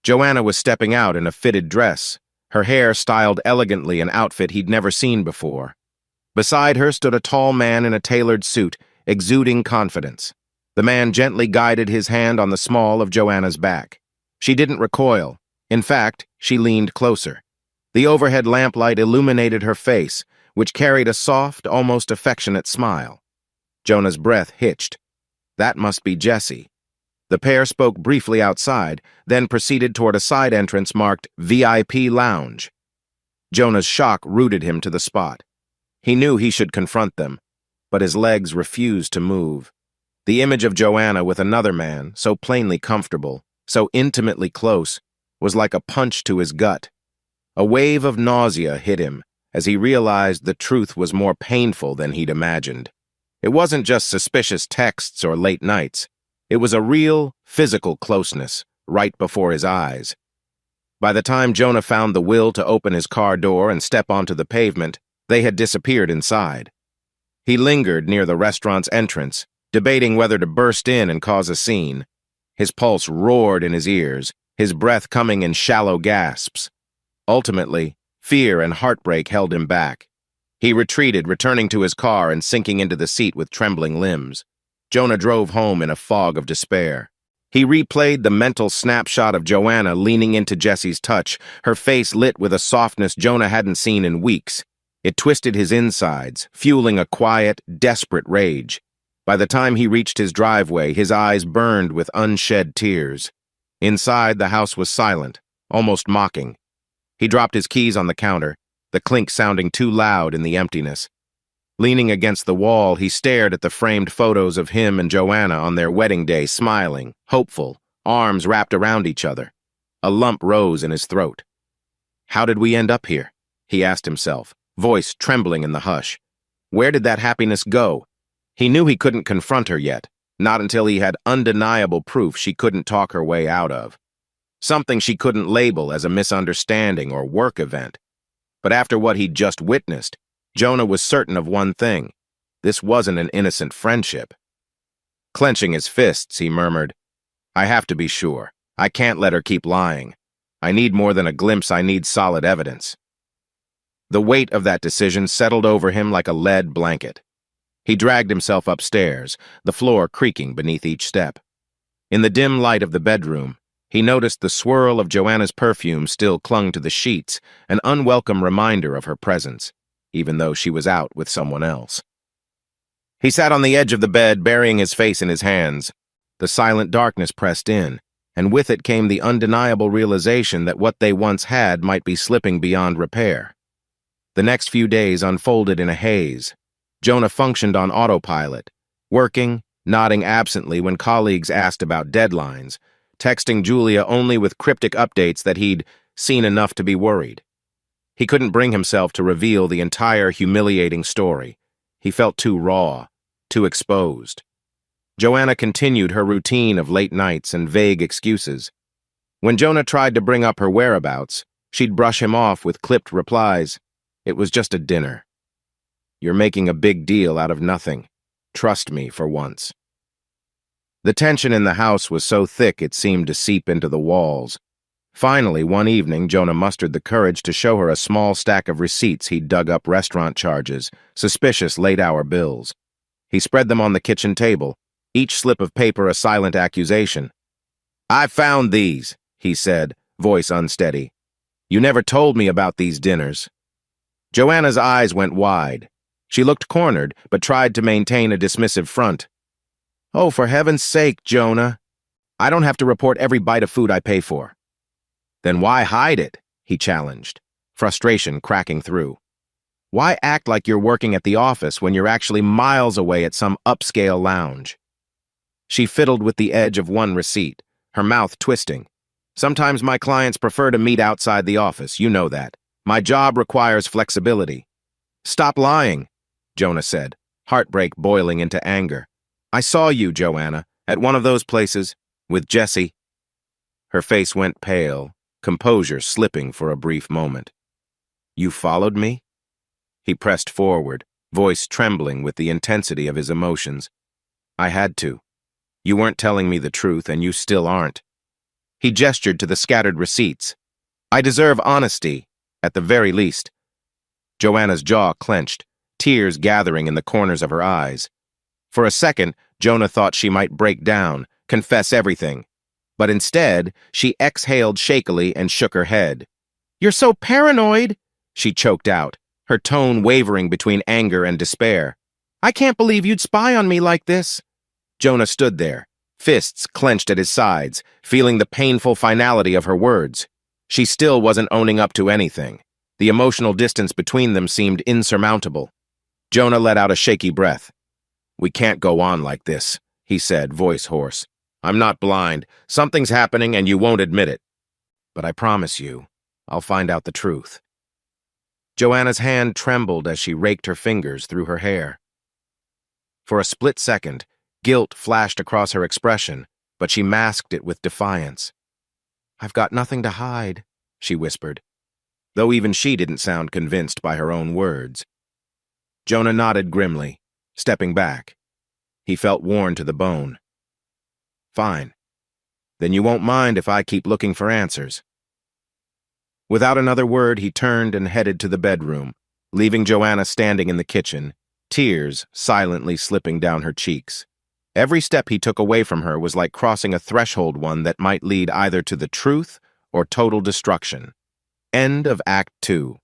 Joanna was stepping out in a fitted dress, her hair styled elegantly, an outfit he'd never seen before. Beside her stood a tall man in a tailored suit, exuding confidence. The man gently guided his hand on the small of Joanna's back. She didn't recoil. In fact, she leaned closer. The overhead lamplight illuminated her face, which carried a soft, almost affectionate smile. Jonah's breath hitched. That must be Jessie. The pair spoke briefly outside, then proceeded toward a side entrance marked VIP Lounge. Jonah's shock rooted him to the spot. He knew he should confront them, but his legs refused to move. The image of Joanna with another man, so plainly comfortable, so intimately close, was like a punch to his gut. A wave of nausea hit him as he realized the truth was more painful than he'd imagined. It wasn't just suspicious texts or late nights. It was a real, physical closeness, right before his eyes. By the time Jonah found the will to open his car door and step onto the pavement, they had disappeared inside. He lingered near the restaurant's entrance, debating whether to burst in and cause a scene. His pulse roared in his ears, his breath coming in shallow gasps. Ultimately, fear and heartbreak held him back. He retreated, returning to his car and sinking into the seat with trembling limbs. Jonah drove home in a fog of despair. He replayed the mental snapshot of Joanna leaning into Jessie's touch, her face lit with a softness Jonah hadn't seen in weeks. It twisted his insides, fueling a quiet, desperate rage. By the time he reached his driveway, his eyes burned with unshed tears. Inside, the house was silent, almost mocking. He dropped his keys on the counter, the clink sounding too loud in the emptiness. Leaning against the wall, he stared at the framed photos of him and Joanna on their wedding day, smiling, hopeful, arms wrapped around each other. A lump rose in his throat. How did we end up here? He asked himself, voice trembling in the hush. Where did that happiness go? He knew he couldn't confront her yet, not until he had undeniable proof she couldn't talk her way out of. Something she couldn't label as a misunderstanding or work event. But after what he'd just witnessed, Jonah was certain of one thing. This wasn't an innocent friendship. Clenching his fists, he murmured, I have to be sure. I can't let her keep lying. I need more than a glimpse. I need solid evidence. The weight of that decision settled over him like a lead blanket. He dragged himself upstairs, the floor creaking beneath each step. In the dim light of the bedroom, he noticed the swirl of Joanna's perfume still clung to the sheets, an unwelcome reminder of her presence, even though she was out with someone else. He sat on the edge of the bed, burying his face in his hands. The silent darkness pressed in, and with it came the undeniable realization that what they once had might be slipping beyond repair. The next few days unfolded in a haze. Jonah functioned on autopilot, working, nodding absently when colleagues asked about deadlines, texting Julia only with cryptic updates that he'd seen enough to be worried. He couldn't bring himself to reveal the entire humiliating story. He felt too raw, too exposed. Joanna continued her routine of late nights and vague excuses. When Jonah tried to bring up her whereabouts, she'd brush him off with clipped replies. It was just a dinner. You're making a big deal out of nothing. Trust me for once." The tension in the house was so thick it seemed to seep into the walls. Finally, one evening, Jonah mustered the courage to show her a small stack of receipts he'd dug up: restaurant charges, suspicious late-hour bills. He spread them on the kitchen table, each slip of paper a silent accusation. "I found these," he said, voice unsteady. "You never told me about these dinners." Joanna's eyes went wide. She looked cornered, but tried to maintain a dismissive front. "Oh, for heaven's sake, Jonah. I don't have to report every bite of food I pay for." "Then why hide it?" he challenged, frustration cracking through. "Why act like you're working at the office when you're actually miles away at some upscale lounge?" She fiddled with the edge of one receipt, her mouth twisting. "Sometimes my clients prefer to meet outside the office, you know that. My job requires flexibility." "Stop lying," Jonah said, heartbreak boiling into anger. "I saw you, Joanna, at one of those places, with Jesse." Her face went pale, composure slipping for a brief moment. "You followed me?" He pressed forward, voice trembling with the intensity of his emotions. "I had to. You weren't telling me the truth, and you still aren't." He gestured to the scattered receipts. "I deserve honesty, at the very least." Joanna's jaw clenched, tears gathering in the corners of her eyes. For a second, Jonah thought she might break down, confess everything. But instead, she exhaled shakily and shook her head. "You're so paranoid," she choked out, her tone wavering between anger and despair. "I can't believe you'd spy on me like this." Jonah stood there, fists clenched at his sides, feeling the painful finality of her words. She still wasn't owning up to anything. The emotional distance between them seemed insurmountable. Jonah let out a shaky breath. "We can't go on like this," he said, voice hoarse. "I'm not blind. Something's happening and you won't admit it. But I promise you, I'll find out the truth." Joanna's hand trembled as she raked her fingers through her hair. For a split second, guilt flashed across her expression, but she masked it with defiance. "I've got nothing to hide," she whispered, though even she didn't sound convinced by her own words. Jonah nodded grimly, stepping back. He felt worn to the bone. "Fine. Then you won't mind if I keep looking for answers." Without another word, he turned and headed to the bedroom, leaving Joanna standing in the kitchen, tears silently slipping down her cheeks. Every step he took away from her was like crossing a threshold, one that might lead either to the truth or total destruction. End of Act 2.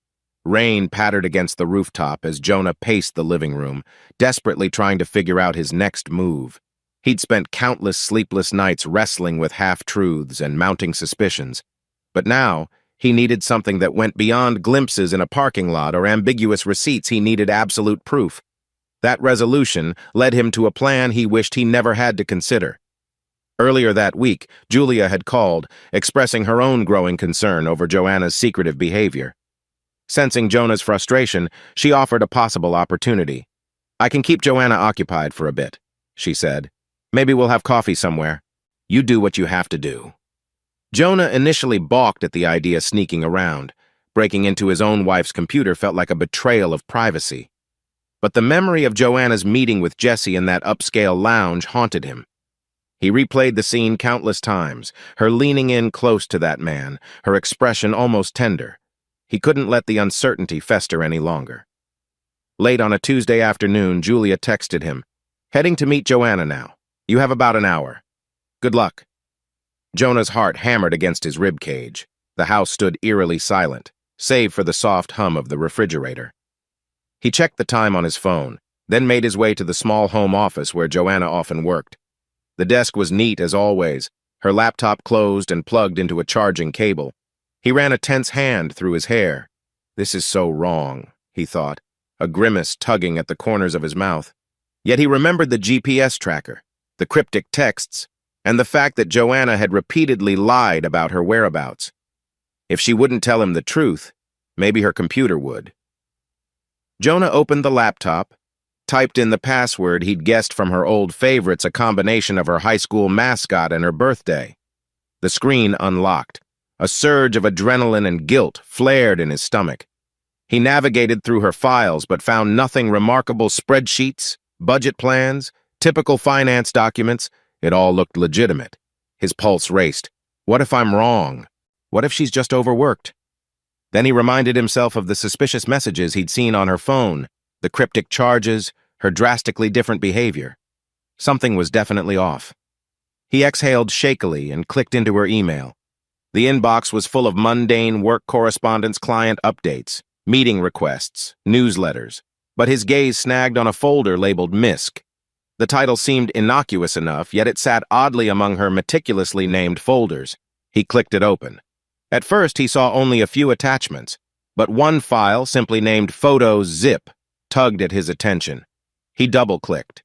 Rain pattered against the rooftop as Jonah paced the living room, desperately trying to figure out his next move. He'd spent countless sleepless nights wrestling with half-truths and mounting suspicions. But now, he needed something that went beyond glimpses in a parking lot or ambiguous receipts. He needed absolute proof. That resolution led him to a plan he wished he never had to consider. Earlier that week, Julia had called, expressing her own growing concern over Joanna's secretive behavior. Sensing Jonah's frustration, she offered a possible opportunity. "I can keep Joanna occupied for a bit," she said. "Maybe we'll have coffee somewhere. You do what you have to do." Jonah initially balked at the idea of sneaking around. Breaking into his own wife's computer felt like a betrayal of privacy. But the memory of Joanna's meeting with Jesse in that upscale lounge haunted him. He replayed the scene countless times, her leaning in close to that man, her expression almost tender. He couldn't let the uncertainty fester any longer. Late on a Tuesday afternoon, Julia texted him, "Heading to meet Joanna now. You have about an hour. Good luck." Jonah's heart hammered against his rib cage. The house stood eerily silent, save for the soft hum of the refrigerator. He checked the time on his phone, then made his way to the small home office where Joanna often worked. The desk was neat as always, her laptop closed and plugged into a charging cable. He ran a tense hand through his hair. This is so wrong, he thought, a grimace tugging at the corners of his mouth. Yet he remembered the GPS tracker, the cryptic texts, and the fact that Joanna had repeatedly lied about her whereabouts. If she wouldn't tell him the truth, maybe her computer would. Jonah opened the laptop, typed in the password he'd guessed from her old favorites, a combination of her high school mascot and her birthday. The screen unlocked. A surge of adrenaline and guilt flared in his stomach. He navigated through her files but found nothing remarkable: spreadsheets, Budget plans, typical finance documents, it all looked legitimate. His pulse raced. What if I'm wrong? What if she's just overworked? Then he reminded himself of the suspicious messages he'd seen on her phone, the cryptic charges, her drastically different behavior. Something was definitely off. He exhaled shakily and clicked into her email. The inbox was full of mundane work correspondence, client updates, meeting requests, newsletters, but his gaze snagged on a folder labeled MISC. The title seemed innocuous enough, yet it sat oddly among her meticulously named folders. He clicked it open. At first, he saw only a few attachments, but one file, simply named Photos Zip, tugged at his attention. He double-clicked.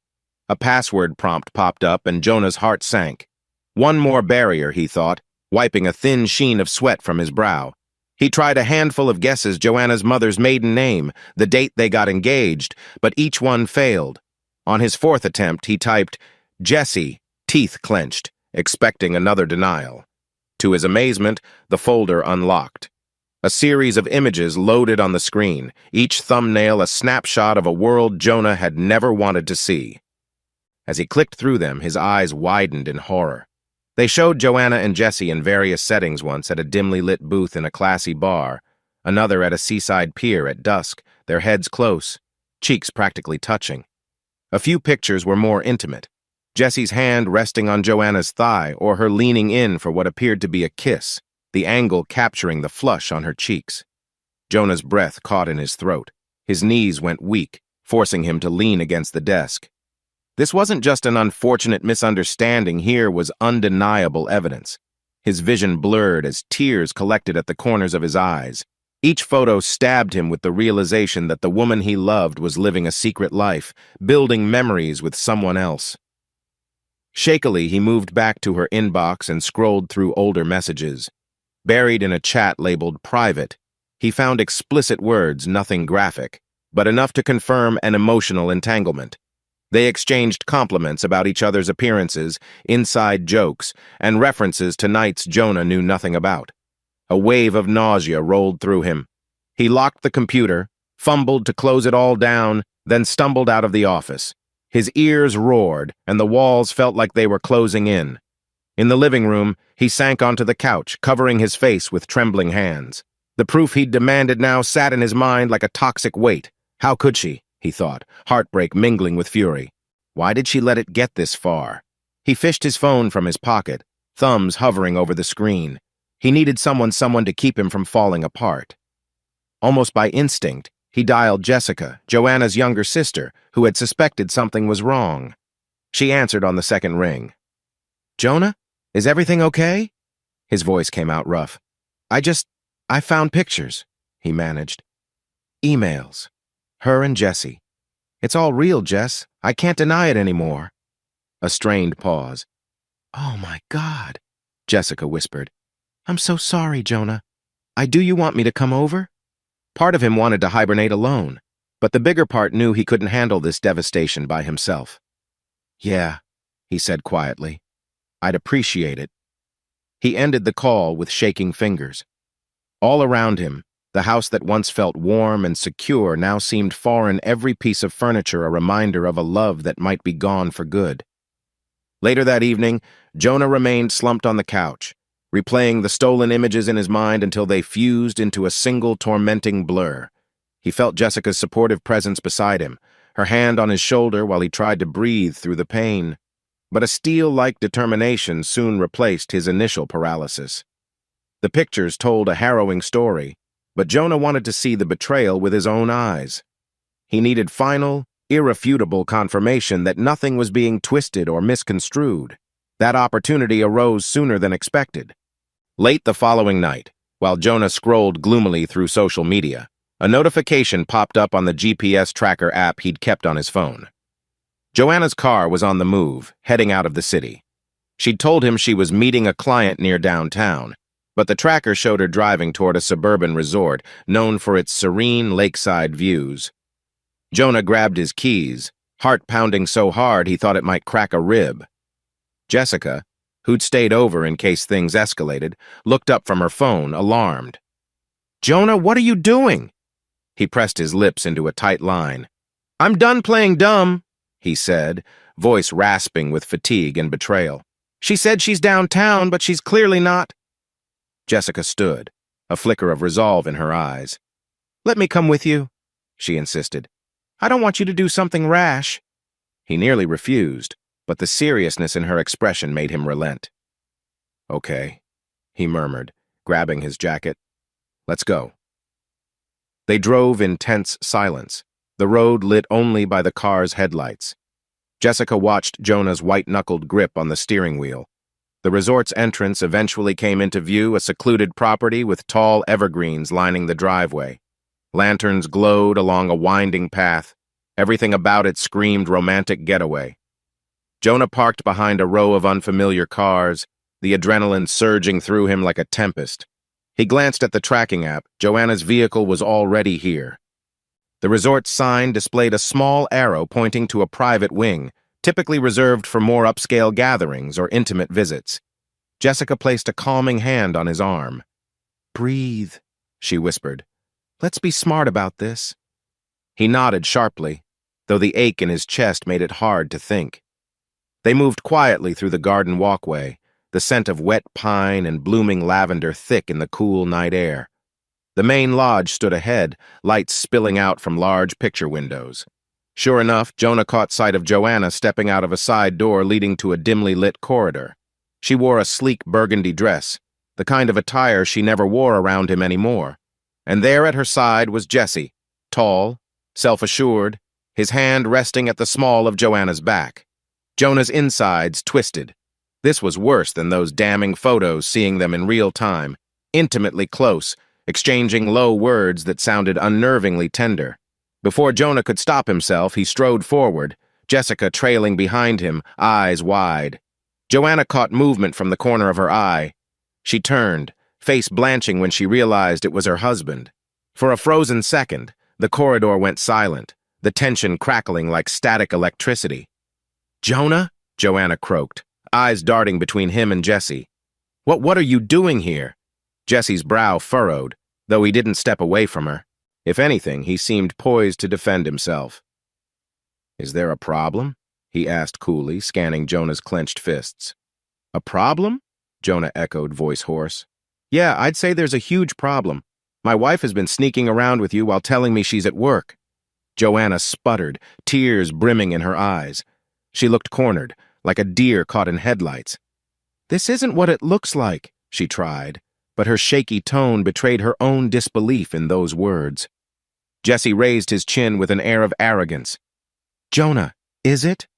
A password prompt popped up, and Jonah's heart sank. One more barrier, he thought, wiping a thin sheen of sweat from his brow. He tried a handful of guesses: Joanna's mother's maiden name, the date they got engaged, but each one failed. On his fourth attempt, he typed, Jessie, teeth clenched, expecting another denial. To his amazement, the folder unlocked. A series of images loaded on the screen, each thumbnail a snapshot of a world Jonah had never wanted to see. As he clicked through them, his eyes widened in horror. They showed Joanna and Jessie in various settings, once at a dimly lit booth in a classy bar, another at a seaside pier at dusk, their heads close, cheeks practically touching. A few pictures were more intimate, Jessie's hand resting on Joanna's thigh or her leaning in for what appeared to be a kiss, the angle capturing the flush on her cheeks. Jonah's breath caught in his throat. His knees went weak, forcing him to lean against the desk. This wasn't just an unfortunate misunderstanding, here was undeniable evidence. His vision blurred as tears collected at the corners of his eyes. Each photo stabbed him with the realization that the woman he loved was living a secret life, building memories with someone else. Shakily, he moved back to her inbox and scrolled through older messages. Buried in a chat labeled private, he found explicit words, nothing graphic, but enough to confirm an emotional entanglement. They exchanged compliments about each other's appearances, inside jokes, and references to nights Jonah knew nothing about. A wave of nausea rolled through him. He locked the computer, fumbled to close it all down, then stumbled out of the office. His ears roared, and the walls felt like they were closing in. In the living room, he sank onto the couch, covering his face with trembling hands. The proof he'd demanded now sat in his mind like a toxic weight. How could she, he thought, heartbreak mingling with fury. Why did she let it get this far? He fished his phone from his pocket, thumbs hovering over the screen. He needed someone to keep him from falling apart. Almost by instinct, he dialed Jessica, Joanna's younger sister, who had suspected something was wrong. She answered on the second ring. Jonah, is everything okay? His voice came out rough. I found pictures, he managed. Emails. Her and Jessie. It's all real, Jess. I can't deny it anymore. A strained pause. Oh my God, Jessica whispered. I'm so sorry, Jonah. Do you want me to come over? Part of him wanted to hibernate alone, but the bigger part knew he couldn't handle this devastation by himself. Yeah, he said quietly. I'd appreciate it. He ended the call with shaking fingers. All around him, the house that once felt warm and secure now seemed foreign, every piece of furniture a reminder of a love that might be gone for good. Later that evening, Jonah remained slumped on the couch, replaying the stolen images in his mind until they fused into a single tormenting blur. He felt Jessica's supportive presence beside him, her hand on his shoulder while he tried to breathe through the pain. But a steel-like determination soon replaced his initial paralysis. The pictures told a harrowing story, but Jonah wanted to see the betrayal with his own eyes. He needed final, irrefutable confirmation that nothing was being twisted or misconstrued. That opportunity arose sooner than expected. Late the following night, while Jonah scrolled gloomily through social media, a notification popped up on the GPS tracker app he'd kept on his phone. Joanna's car was on the move, heading out of the city. She'd told him she was meeting a client near downtown, but the tracker showed her driving toward a suburban resort known for its serene lakeside views. Jonah grabbed his keys, heart pounding so hard he thought it might crack a rib. Jessica, who'd stayed over in case things escalated, looked up from her phone, alarmed. Jonah, what are you doing? He pressed his lips into a tight line. I'm done playing dumb. he said, voice rasping with fatigue and betrayal. "She said she's downtown, but she's clearly not." Jessica stood, a flicker of resolve in her eyes. "Let me come with you," she insisted. "I don't want you to do something rash." He nearly refused, but the seriousness in her expression made him relent. "Okay," he murmured, grabbing his jacket. "Let's go." They drove in tense silence, the road lit only by the car's headlights. Jessica watched Jonah's white-knuckled grip on the steering wheel. The resort's entrance eventually came into view, a secluded property with tall evergreens lining the driveway. Lanterns glowed along a winding path. Everything about it screamed romantic getaway. Jonah parked behind a row of unfamiliar cars, the adrenaline surging through him like a tempest. He glanced at the tracking app. Joanna's vehicle was already here. The resort's sign displayed a small arrow pointing to a private wing, typically reserved for more upscale gatherings or intimate visits. Jessica placed a calming hand on his arm. "Breathe," she whispered. "Let's be smart about this." He nodded sharply, though the ache in his chest made it hard to think. They moved quietly through the garden walkway, the scent of wet pine and blooming lavender thick in the cool night air. The main lodge stood ahead, lights spilling out from large picture windows. Sure enough, Jonah caught sight of Joanna stepping out of a side door leading to a dimly lit corridor. She wore a sleek burgundy dress, the kind of attire she never wore around him anymore. And there at her side was Jesse, tall, self-assured, his hand resting at the small of Joanna's back. Jonah's insides twisted. This was worse than those damning photos, seeing them in real time, intimately close, exchanging low words that sounded unnervingly tender. Before Jonah could stop himself, he strode forward, Jessica trailing behind him, eyes wide. Joanna caught movement from the corner of her eye. She turned, face blanching when she realized it was her husband. For a frozen second, the corridor went silent, the tension crackling like static electricity. "Jonah?" Joanna croaked, eyes darting between him and Jesse. What are you doing here?" Jesse's brow furrowed, though he didn't step away from her. If anything, he seemed poised to defend himself. "Is there a problem?" he asked coolly, scanning Jonah's clenched fists. "A problem?" Jonah echoed, voice hoarse. "Yeah, I'd say there's a huge problem. My wife has been sneaking around with you while telling me she's at work." Joanna sputtered, tears brimming in her eyes. She looked cornered, like a deer caught in headlights. "This isn't what it looks like," she tried, but her shaky tone betrayed her own disbelief in those words. Jesse raised his chin with an air of arrogance. "Jonah, is it?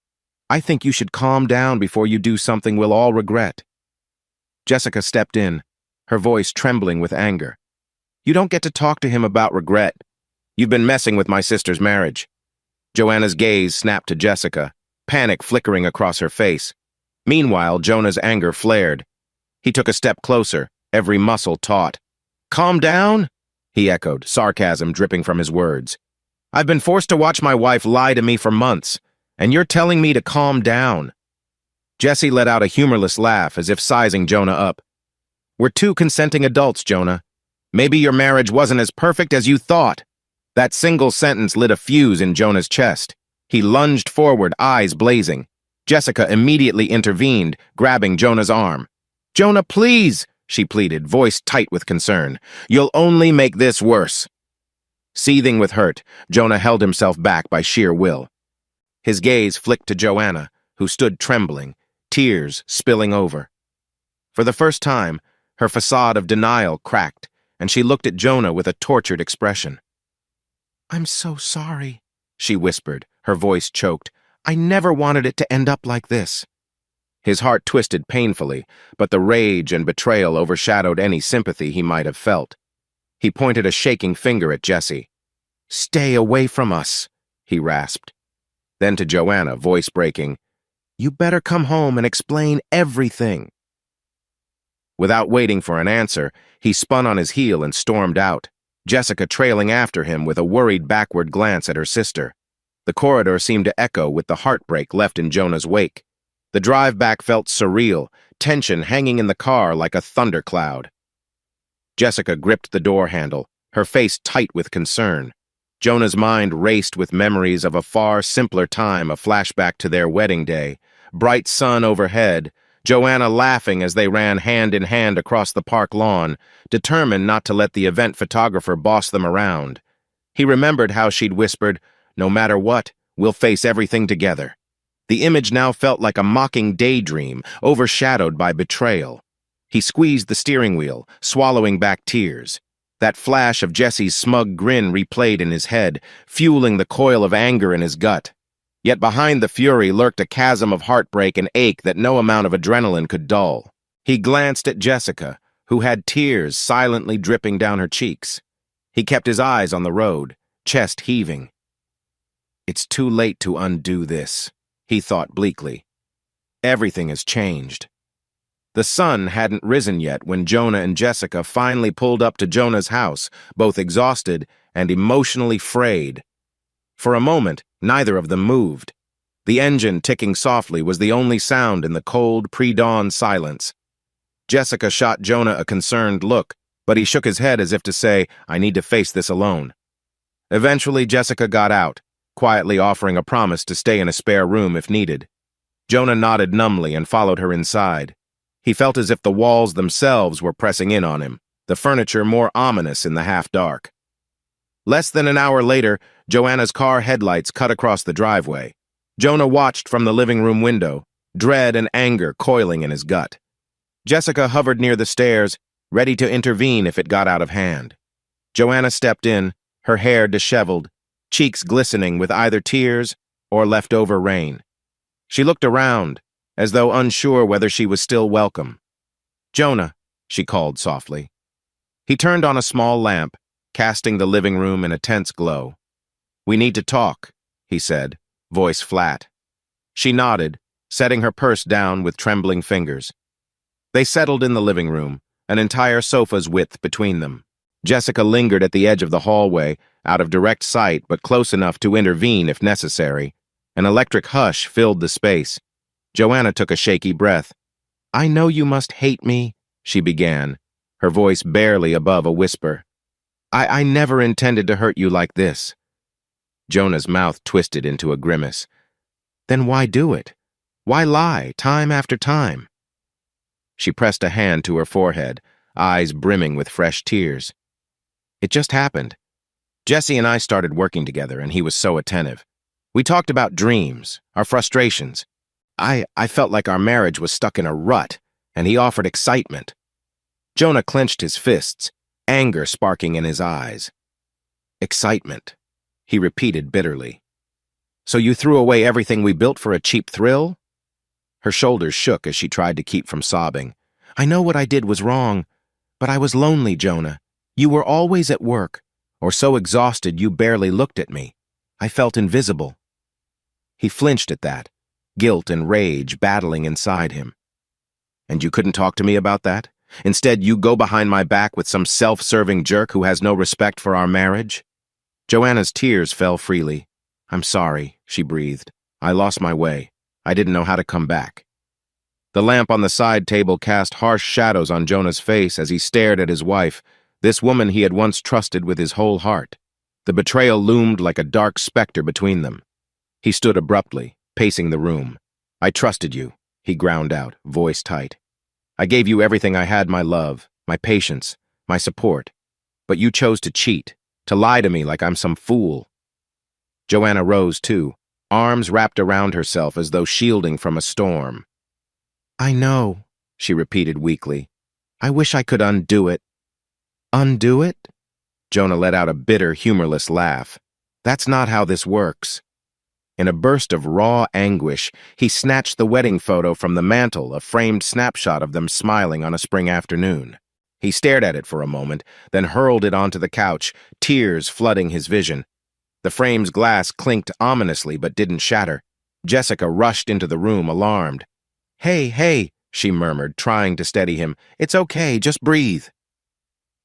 I think you should calm down before you do something we'll all regret." Jessica stepped in, her voice trembling with anger. "You don't get to talk to him about regret. You've been messing with my sister's marriage." Joanna's gaze snapped to Jessica, panic flickering across her face. Meanwhile, Jonah's anger flared. He took a step closer, every muscle taut. "Calm down?" he echoed, sarcasm dripping from his words. "I've been forced to watch my wife lie to me for months, and you're telling me to calm down." Jesse let out a humorless laugh as if sizing Jonah up. "We're two consenting adults, Jonah. Maybe your marriage wasn't as perfect as you thought." That single sentence lit a fuse in Jonah's chest. He lunged forward, eyes blazing. Jessica immediately intervened, grabbing Jonah's arm. "Jonah, please," she pleaded, voice tight with concern. "You'll only make this worse." Seething with hurt, Jonah held himself back by sheer will. His gaze flicked to Joanna, who stood trembling, tears spilling over. For the first time, her facade of denial cracked, and she looked at Jonah with a tortured expression. "I'm so sorry," she whispered, her voice choked. "I never wanted it to end up like this." His heart twisted painfully, but the rage and betrayal overshadowed any sympathy he might have felt. He pointed a shaking finger at Jesse. "Stay away from us," he rasped. Then to Joanna, voice breaking, "You better come home and explain everything." Without waiting for an answer, he spun on his heel and stormed out, Jessica trailing after him with a worried backward glance at her sister. The corridor seemed to echo with the heartbreak left in Jonah's wake. The drive back felt surreal, tension hanging in the car like a thundercloud. Jessica gripped the door handle, her face tight with concern. Jonah's mind raced with memories of a far simpler time, a flashback to their wedding day. Bright sun overhead, Joanna laughing as they ran hand in hand across the park lawn, determined not to let the event photographer boss them around. He remembered how she'd whispered, "No matter what, we'll face everything together." The image now felt like a mocking daydream, overshadowed by betrayal. He squeezed the steering wheel, swallowing back tears. That flash of Jesse's smug grin replayed in his head, fueling the coil of anger in his gut. Yet behind the fury lurked a chasm of heartbreak and ache that no amount of adrenaline could dull. He glanced at Jessica, who had tears silently dripping down her cheeks. He kept his eyes on the road, chest heaving. It's too late to undo this, he thought bleakly. Everything has changed. The sun hadn't risen yet when Jonah and Jessica finally pulled up to Jonah's house, both exhausted and emotionally frayed. For a moment, neither of them moved. The engine ticking softly was the only sound in the cold, pre-dawn silence. Jessica shot Jonah a concerned look, but he shook his head as if to say, "I need to face this alone." Eventually, Jessica got out, quietly offering a promise to stay in a spare room if needed. Jonah nodded numbly and followed her inside. He felt as if the walls themselves were pressing in on him, the furniture more ominous in the half-dark. Less than an hour later, Joanna's car headlights cut across the driveway. Jonah watched from the living room window, dread and anger coiling in his gut. Jessica hovered near the stairs, ready to intervene if it got out of hand. Joanna stepped in, her hair disheveled, cheeks glistening with either tears or leftover rain. She looked around, as though unsure whether she was still welcome. "Jonah," she called softly. He turned on a small lamp, casting the living room in a tense glow. "We need to talk," he said, voice flat. She nodded, setting her purse down with trembling fingers. They settled in the living room, an entire sofa's width between them. Jessica lingered at the edge of the hallway, out of direct sight but close enough to intervene if necessary. An electric hush filled the space. Joanna took a shaky breath. "I know you must hate me," she began, her voice barely above a whisper. I never intended to hurt you like this." Jonah's mouth twisted into a grimace. "Then why do it? Why lie, time after time?" She pressed a hand to her forehead, eyes brimming with fresh tears. "It just happened. Jesse and I started working together, and he was so attentive. We talked about dreams, our frustrations. I felt like our marriage was stuck in a rut, and he offered excitement." Jonah clenched his fists, anger sparking in his eyes. "Excitement," he repeated bitterly. "So you threw away everything we built for a cheap thrill?" Her shoulders shook as she tried to keep from sobbing. "I know what I did was wrong, but I was lonely, Jonah. You were always at work, or so exhausted you barely looked at me. I felt invisible." He flinched at that, guilt and rage battling inside him. "And you couldn't talk to me about that? Instead, you go behind my back with some self-serving jerk who has no respect for our marriage?" Joanna's tears fell freely. "I'm sorry," she breathed. "I lost my way. I didn't know how to come back." The lamp on the side table cast harsh shadows on Jonah's face as he stared at his wife, this woman he had once trusted with his whole heart. The betrayal loomed like a dark specter between them. He stood abruptly, pacing the room. "I trusted you," he ground out, voice tight. "I gave you everything I had, my love, my patience, my support. But you chose to cheat, to lie to me like I'm some fool." Joanna rose too, arms wrapped around herself as though shielding from a storm. "I know," she repeated weakly. "I wish I could undo it." "Undo it?" Jonah let out a bitter, humorless laugh. "That's not how this works." In a burst of raw anguish, he snatched the wedding photo from the mantel, a framed snapshot of them smiling on a spring afternoon. He stared at it for a moment, then hurled it onto the couch, tears flooding his vision. The frame's glass clinked ominously but didn't shatter. Jessica rushed into the room, alarmed. Hey, she murmured, trying to steady him. "It's okay, just breathe."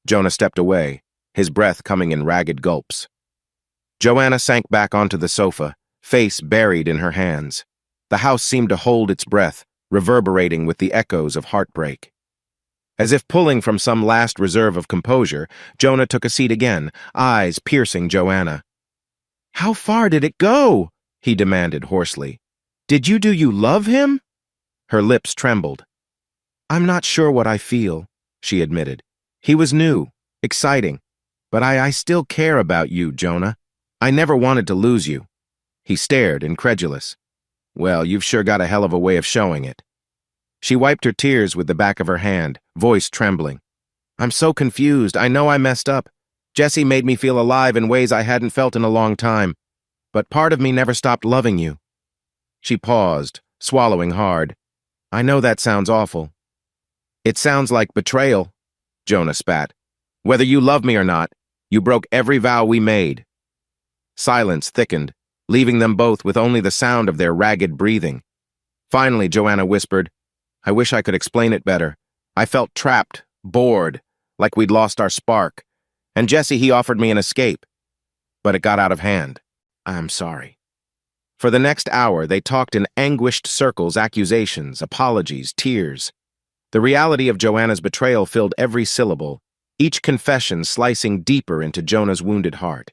Jonah stepped away, his breath coming in ragged gulps. Joanna sank back onto the sofa, face buried in her hands. The house seemed to hold its breath, reverberating with the echoes of heartbreak. As if pulling from some last reserve of composure, Jonah took a seat again, eyes piercing Joanna. How far did it go? He demanded hoarsely. Do you love him? Her lips trembled. I'm not sure what I feel, she admitted. He was new, exciting, but I still care about you, Jonah. I never wanted to lose you. He stared, incredulous. Well, you've sure got a hell of a way of showing it. She wiped her tears with the back of her hand, voice trembling. I'm so confused. I know I messed up. Jesse made me feel alive in ways I hadn't felt in a long time, but part of me never stopped loving you. She paused, swallowing hard. I know that sounds awful. It sounds like betrayal, Jonah spat. Whether you love me or not, you broke every vow we made. Silence thickened, leaving them both with only the sound of their ragged breathing. Finally, Joanna whispered, I wish I could explain it better. I felt trapped, bored, like we'd lost our spark. And Jesse, he offered me an escape. But it got out of hand. I'm sorry. For the next hour, they talked in anguished circles, accusations, apologies, tears. The reality of Joanna's betrayal filled every syllable, each confession slicing deeper into Jonah's wounded heart.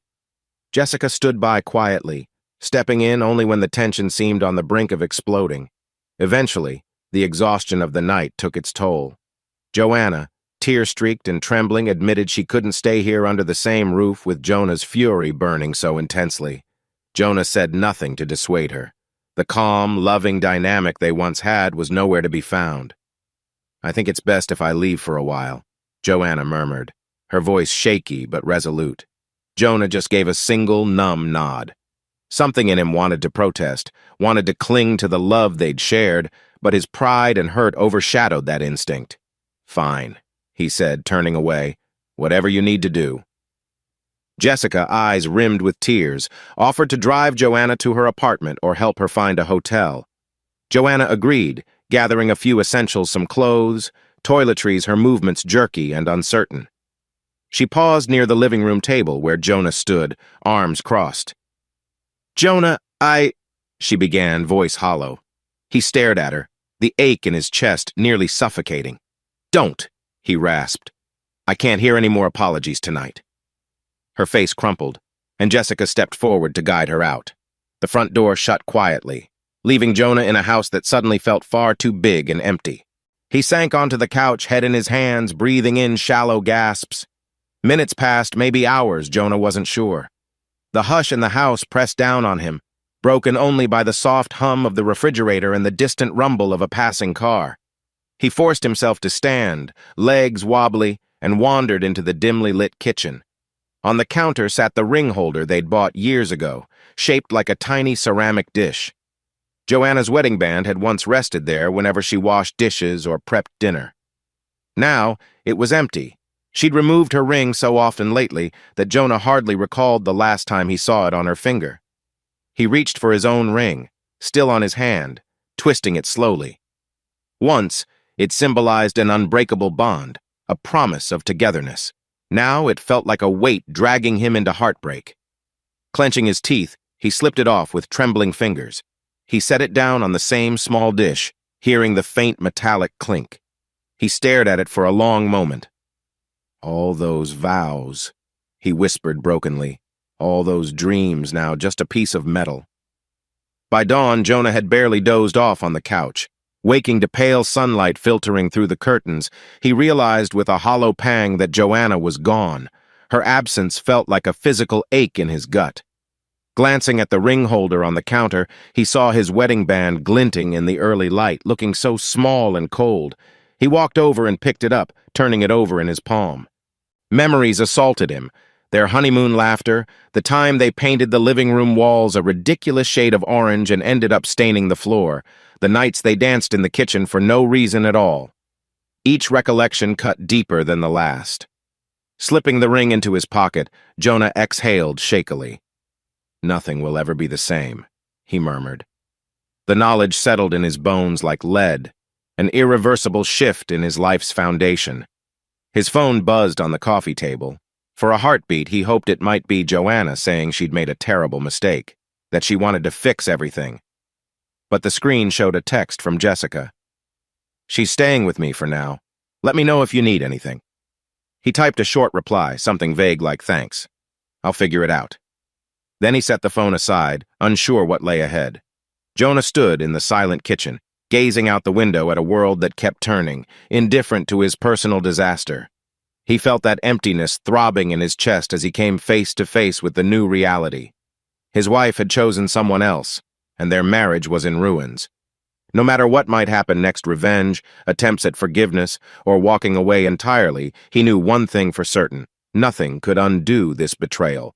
Jessica stood by quietly, stepping in only when the tension seemed on the brink of exploding. Eventually, the exhaustion of the night took its toll. Joanna, tear-streaked and trembling, admitted she couldn't stay here under the same roof with Jonah's fury burning so intensely. Jonah said nothing to dissuade her. The calm, loving dynamic they once had was nowhere to be found. I think it's best if I leave for a while, Joanna murmured, her voice shaky but resolute. Jonah just gave a single, numb nod. Something in him wanted to protest, wanted to cling to the love they'd shared, but his pride and hurt overshadowed that instinct. Fine, he said, turning away. Whatever you need to do. Jessica, eyes rimmed with tears, offered to drive Joanna to her apartment or help her find a hotel. Joanna agreed, gathering a few essentials, some clothes, toiletries, her movements jerky and uncertain. She paused near the living room table where Jonah stood, arms crossed. Jonah, she began, voice hollow. He stared at her, the ache in his chest nearly suffocating. Don't, he rasped. I can't hear any more apologies tonight. Her face crumpled, and Jessica stepped forward to guide her out. The front door shut quietly, leaving Jonah in a house that suddenly felt far too big and empty. He sank onto the couch, head in his hands, breathing in shallow gasps. Minutes passed, maybe hours, Jonah wasn't sure. The hush in the house pressed down on him, broken only by the soft hum of the refrigerator and the distant rumble of a passing car. He forced himself to stand, legs wobbly, and wandered into the dimly lit kitchen. On the counter sat the ring holder they'd bought years ago, shaped like a tiny ceramic dish. Joanna's wedding band had once rested there whenever she washed dishes or prepped dinner. Now, it was empty. She'd removed her ring so often lately that Jonah hardly recalled the last time he saw it on her finger. He reached for his own ring, still on his hand, twisting it slowly. Once, it symbolized an unbreakable bond, a promise of togetherness. Now it felt like a weight dragging him into heartbreak. Clenching his teeth, he slipped it off with trembling fingers. He set it down on the same small dish, hearing the faint metallic clink. He stared at it for a long moment. All those vows, he whispered brokenly. All those dreams now just a piece of metal. By dawn, Jonah had barely dozed off on the couch. Waking to pale sunlight filtering through the curtains, he realized with a hollow pang that Joanna was gone. Her absence felt like a physical ache in his gut. Glancing at the ring holder on the counter, he saw his wedding band glinting in the early light, looking so small and cold. He walked over and picked it up, turning it over in his palm. Memories assaulted him. Their honeymoon laughter, the time they painted the living room walls a ridiculous shade of orange and ended up staining the floor, the nights they danced in the kitchen for no reason at all. Each recollection cut deeper than the last. Slipping the ring into his pocket, Jonah exhaled shakily. Nothing will ever be the same, he murmured. The knowledge settled in his bones like lead, an irreversible shift in his life's foundation. His phone buzzed on the coffee table. For a heartbeat, he hoped it might be Joanna saying she'd made a terrible mistake, that she wanted to fix everything. But the screen showed a text from Jessica. She's staying with me for now. Let me know if you need anything. He typed a short reply, something vague like thanks. I'll figure it out. Then he set the phone aside, unsure what lay ahead. Jonah stood in the silent kitchen, gazing out the window at a world that kept turning, indifferent to his personal disaster. He felt that emptiness throbbing in his chest as he came face to face with the new reality. His wife had chosen someone else, and their marriage was in ruins. No matter what might happen next, revenge, attempts at forgiveness, or walking away entirely, he knew one thing for certain: nothing could undo this betrayal.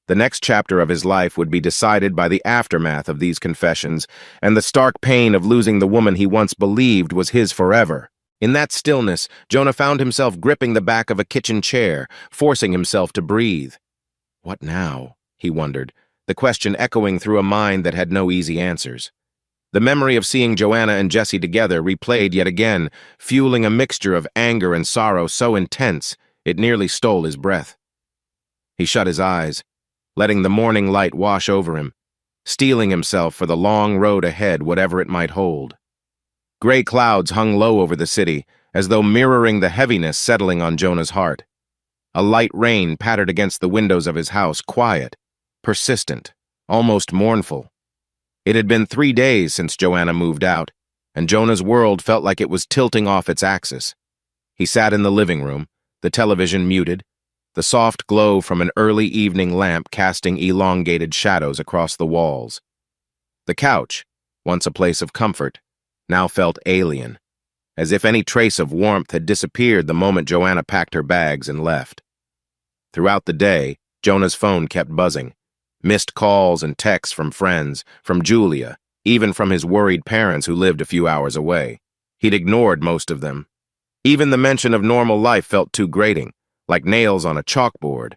The next chapter of his life would be decided by the aftermath of these confessions and the stark pain of losing the woman he once believed was his forever. In that stillness, Jonah found himself gripping the back of a kitchen chair, forcing himself to breathe. What now? He wondered, the question echoing through a mind that had no easy answers. The memory of seeing Joanna and Jesse together replayed yet again, fueling a mixture of anger and sorrow so intense it nearly stole his breath. He shut his eyes, letting the morning light wash over him, steeling himself for the long road ahead, whatever it might hold. Gray clouds hung low over the city, as though mirroring the heaviness settling on Jonah's heart. A light rain pattered against the windows of his house, quiet, persistent, almost mournful. It had been 3 days since Joanna moved out, and Jonah's world felt like it was tilting off its axis. He sat in the living room, the television muted, the soft glow from an early evening lamp casting elongated shadows across the walls. The couch, once a place of comfort, now felt alien, as if any trace of warmth had disappeared the moment Joanna packed her bags and left. Throughout the day, Jonah's phone kept buzzing. Missed calls and texts from friends, from Julia, even from his worried parents who lived a few hours away. He'd ignored most of them. Even the mention of normal life felt too grating, like nails on a chalkboard.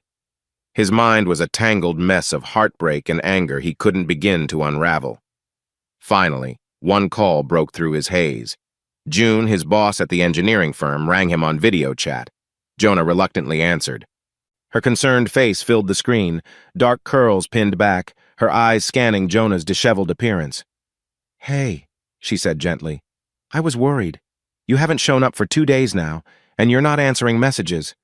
His mind was a tangled mess of heartbreak and anger he couldn't begin to unravel. Finally, one call broke through his haze. June, his boss at the engineering firm, rang him on video chat. Jonah reluctantly answered. Her concerned face filled the screen, dark curls pinned back, her eyes scanning Jonah's disheveled appearance. "Hey," she said gently. "I was worried. You haven't shown up for 2 days now, and you're not answering messages."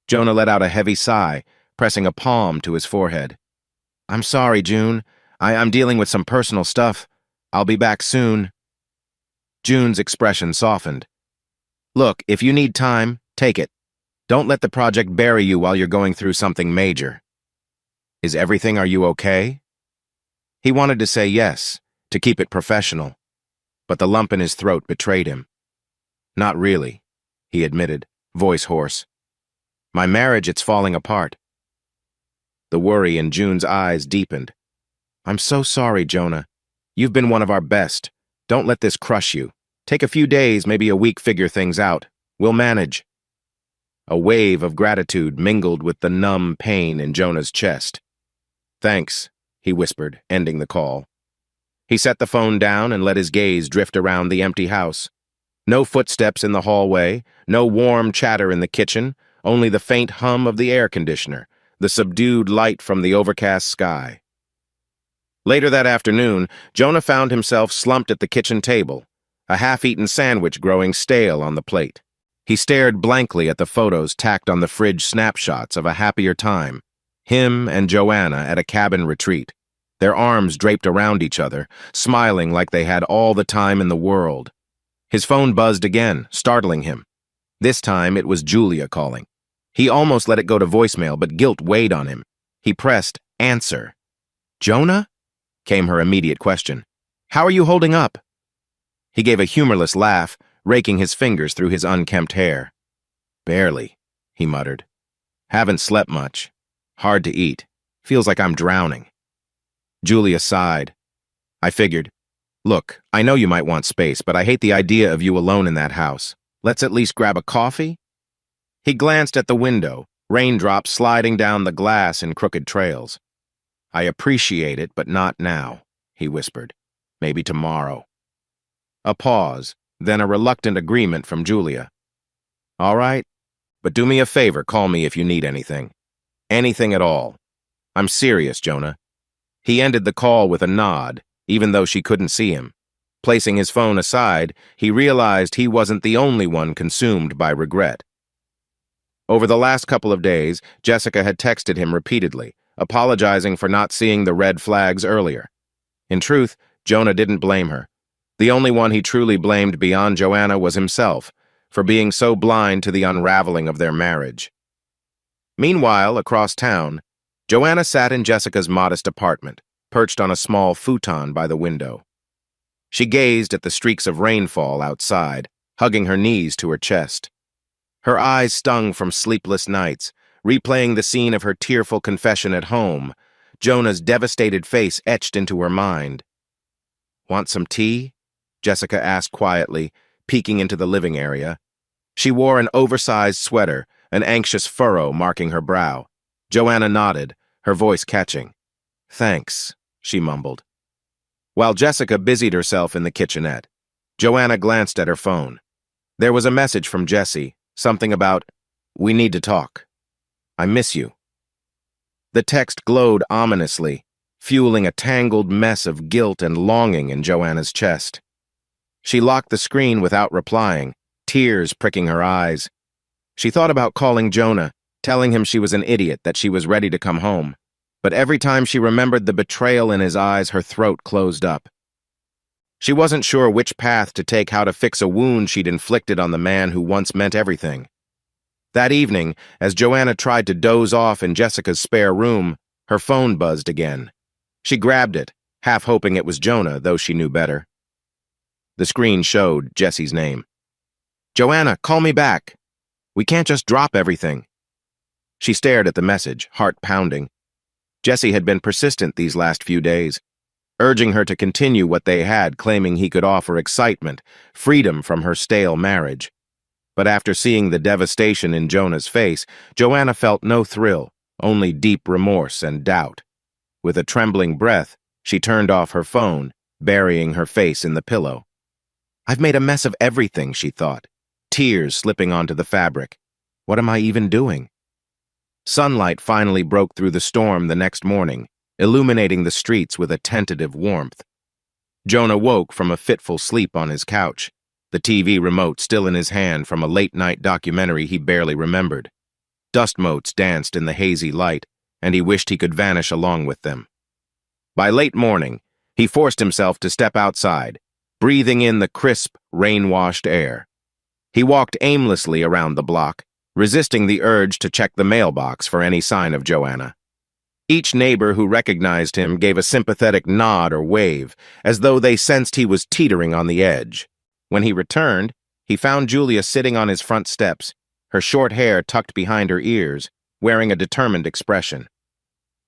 Jonah let out a heavy sigh, pressing a palm to his forehead. "I'm sorry, June. I'm dealing with some personal stuff. I'll be back soon." June's expression softened. "Look, if you need time, take it. Don't let the project bury you while you're going through something major." Are you okay?" He wanted to say yes, to keep it professional, but the lump in his throat betrayed him. "Not really," he admitted, voice hoarse. "My marriage, it's falling apart." The worry in June's eyes deepened. "I'm so sorry, Jonah. You've been one of our best. Don't let this crush you. Take a few days, maybe a week, figure things out. We'll manage." A wave of gratitude mingled with the numb pain in Jonah's chest. "Thanks," he whispered, ending the call. He set the phone down and let his gaze drift around the empty house. No footsteps in the hallway, no warm chatter in the kitchen, only the faint hum of the air conditioner, the subdued light from the overcast sky. Later that afternoon, Jonah found himself slumped at the kitchen table, a half-eaten sandwich growing stale on the plate. He stared blankly at the photos tacked on the fridge, snapshots of a happier time. Him and Joanna at a cabin retreat, their arms draped around each other, smiling like they had all the time in the world. His phone buzzed again, startling him. This time it was Julia calling. He almost let it go to voicemail, but guilt weighed on him. He pressed answer. "Jonah?" came her immediate question. "How are you holding up?" He gave a humorless laugh, raking his fingers through his unkempt hair. "Barely," he muttered. "Haven't slept much. Hard to eat. Feels like I'm drowning." Julia sighed. "I figured. Look, I know you might want space, but I hate the idea of you alone in that house. Let's at least grab a coffee?" He glanced at the window, raindrops sliding down the glass in crooked trails. "I appreciate it, but not now," he whispered. "Maybe tomorrow." A pause, then a reluctant agreement from Julia. "All right, but do me a favor, call me if you need anything. Anything at all. I'm serious, Jonah." He ended the call with a nod, even though she couldn't see him. Placing his phone aside, he realized he wasn't the only one consumed by regret. Over the last couple of days, Jessica had texted him repeatedly, apologizing for not seeing the red flags earlier. In truth, Jonah didn't blame her. The only one he truly blamed beyond Joanna was himself, for being so blind to the unraveling of their marriage. Meanwhile, across town, Joanna sat in Jessica's modest apartment, perched on a small futon by the window. She gazed at the streaks of rainfall outside, hugging her knees to her chest. Her eyes stung from sleepless nights, replaying the scene of her tearful confession at home, Jonah's devastated face etched into her mind. "Want some tea?" Jessica asked quietly, peeking into the living area. She wore an oversized sweater, an anxious furrow marking her brow. Joanna nodded, her voice catching. "Thanks," she mumbled. While Jessica busied herself in the kitchenette, Joanna glanced at her phone. There was a message from Jessie, something about, "We need to talk. I miss you." The text glowed ominously, fueling a tangled mess of guilt and longing in Joanna's chest. She locked the screen without replying, tears pricking her eyes. She thought about calling Jonah, telling him she was an idiot, that she was ready to come home. But every time she remembered the betrayal in his eyes, her throat closed up. She wasn't sure which path to take, how to fix a wound she'd inflicted on the man who once meant everything. That evening, as Joanna tried to doze off in Jessica's spare room, her phone buzzed again. She grabbed it, half hoping it was Jonah, though she knew better. The screen showed Jessie's name. "Joanna, call me back. We can't just drop everything." She stared at the message, heart pounding. Jessie had been persistent these last few days, urging her to continue what they had, claiming he could offer excitement, freedom from her stale marriage. But after seeing the devastation in Jonah's face, Joanna felt no thrill, only deep remorse and doubt. With a trembling breath, she turned off her phone, burying her face in the pillow. "I've made a mess of everything," she thought, tears slipping onto the fabric. "What am I even doing?" Sunlight finally broke through the storm the next morning, illuminating the streets with a tentative warmth. Jonah woke from a fitful sleep on his couch, the TV remote still in his hand from a late-night documentary he barely remembered. Dust motes danced in the hazy light, and he wished he could vanish along with them. By late morning, he forced himself to step outside, breathing in the crisp, rain-washed air. He walked aimlessly around the block, resisting the urge to check the mailbox for any sign of Joanna. Each neighbor who recognized him gave a sympathetic nod or wave, as though they sensed he was teetering on the edge. When he returned, he found Julia sitting on his front steps, her short hair tucked behind her ears, wearing a determined expression.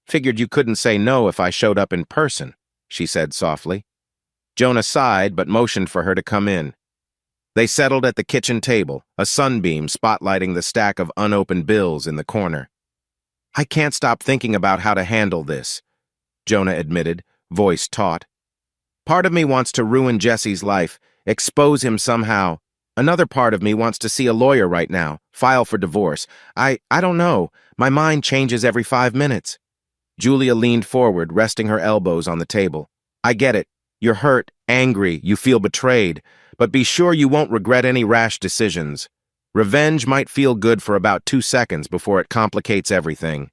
"Figured you couldn't say no if I showed up in person," she said softly. Jonah sighed but motioned for her to come in. They settled at the kitchen table, a sunbeam spotlighting the stack of unopened bills in the corner. "I can't stop thinking about how to handle this," Jonah admitted, voice taut. "Part of me wants to ruin Jesse's life, expose him somehow. Another part of me wants to see a lawyer right now, file for divorce. I don't know. My mind changes every 5 minutes." Julia leaned forward, resting her elbows on the table. "I get it. You're hurt, angry, you feel betrayed. But be sure you won't regret any rash decisions. Revenge might feel good for about 2 seconds before it complicates everything."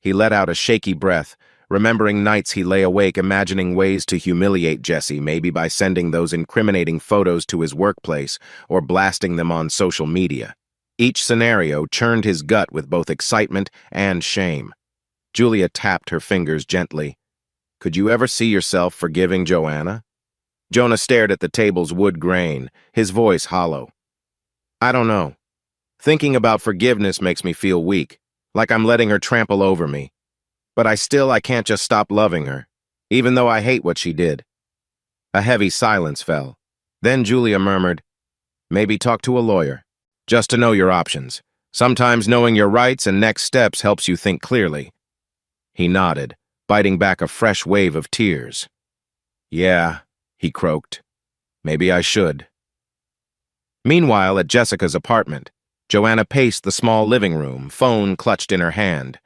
He let out a shaky breath, remembering nights he lay awake imagining ways to humiliate Jessie, maybe by sending those incriminating photos to his workplace or blasting them on social media. Each scenario churned his gut with both excitement and shame. Julia tapped her fingers gently. "Could you ever see yourself forgiving Joanna?" Jonah stared at the table's wood grain, his voice hollow. "I don't know. Thinking about forgiveness makes me feel weak, like I'm letting her trample over me. But I can't just stop loving her, even though I hate what she did." A heavy silence fell. Then Julia murmured, "Maybe talk to a lawyer, just to know your options. Sometimes knowing your rights and next steps helps you think clearly." He nodded, biting back a fresh wave of tears. "Yeah," he croaked. "Maybe I should." Meanwhile, at Jessica's apartment, Joanna paced the small living room, phone clutched in her hand.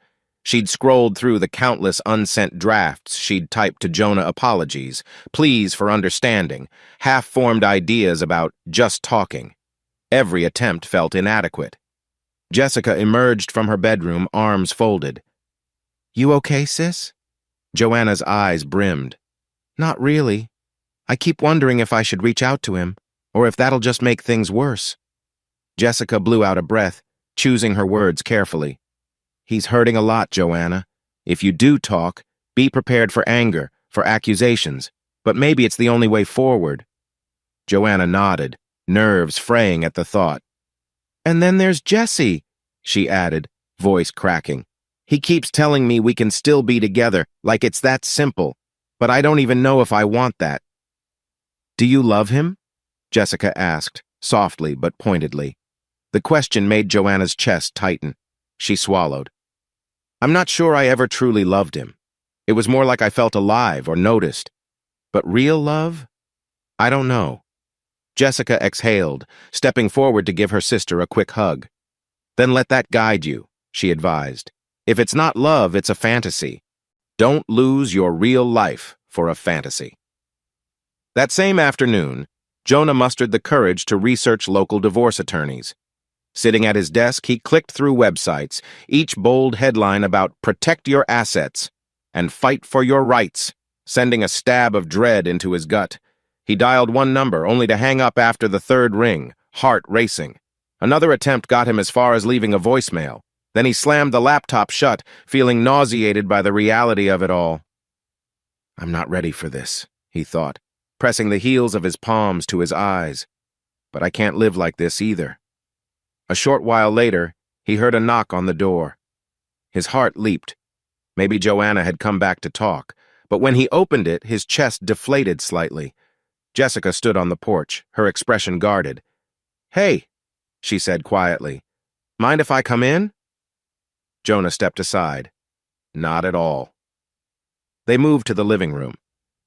She'd scrolled through the countless unsent drafts she'd typed to Jonah apologies, pleas for understanding, half-formed ideas about just talking. Every attempt felt inadequate. Jessica emerged from her bedroom, arms folded. You okay, sis? Joanna's eyes brimmed. Not really. I keep wondering if I should reach out to him, or if that'll just make things worse. Jessica blew out a breath, choosing her words carefully. He's hurting a lot, Joanna. If you do talk, be prepared for anger, for accusations, but maybe it's the only way forward. Joanna nodded, nerves fraying at the thought. And then there's Jesse, she added, voice cracking. He keeps telling me we can still be together, like it's that simple, but I don't even know if I want that. Do you love him? Jessica asked, softly but pointedly. The question made Joanna's chest tighten. She swallowed. I'm not sure I ever truly loved him. It was more like I felt alive or noticed. But real love? I don't know. Jessica exhaled, stepping forward to give her sister a quick hug. Then let that guide you, she advised. If it's not love, it's a fantasy. Don't lose your real life for a fantasy. That same afternoon, Jonah mustered the courage to research local divorce attorneys. Sitting at his desk, he clicked through websites, each bold headline about protect your assets and fight for your rights, sending a stab of dread into his gut. He dialed one number, only to hang up after the third ring, heart racing. Another attempt got him as far as leaving a voicemail. Then he slammed the laptop shut, feeling nauseated by the reality of it all. I'm not ready for this, he thought, pressing the heels of his palms to his eyes. But I can't live like this either. A short while later, he heard a knock on the door. His heart leaped. Maybe Joanna had come back to talk, but when he opened it, his chest deflated slightly. Jessica stood on the porch, her expression guarded. Hey, she said quietly. Mind if I come in? Jonah stepped aside. Not at all. They moved to the living room.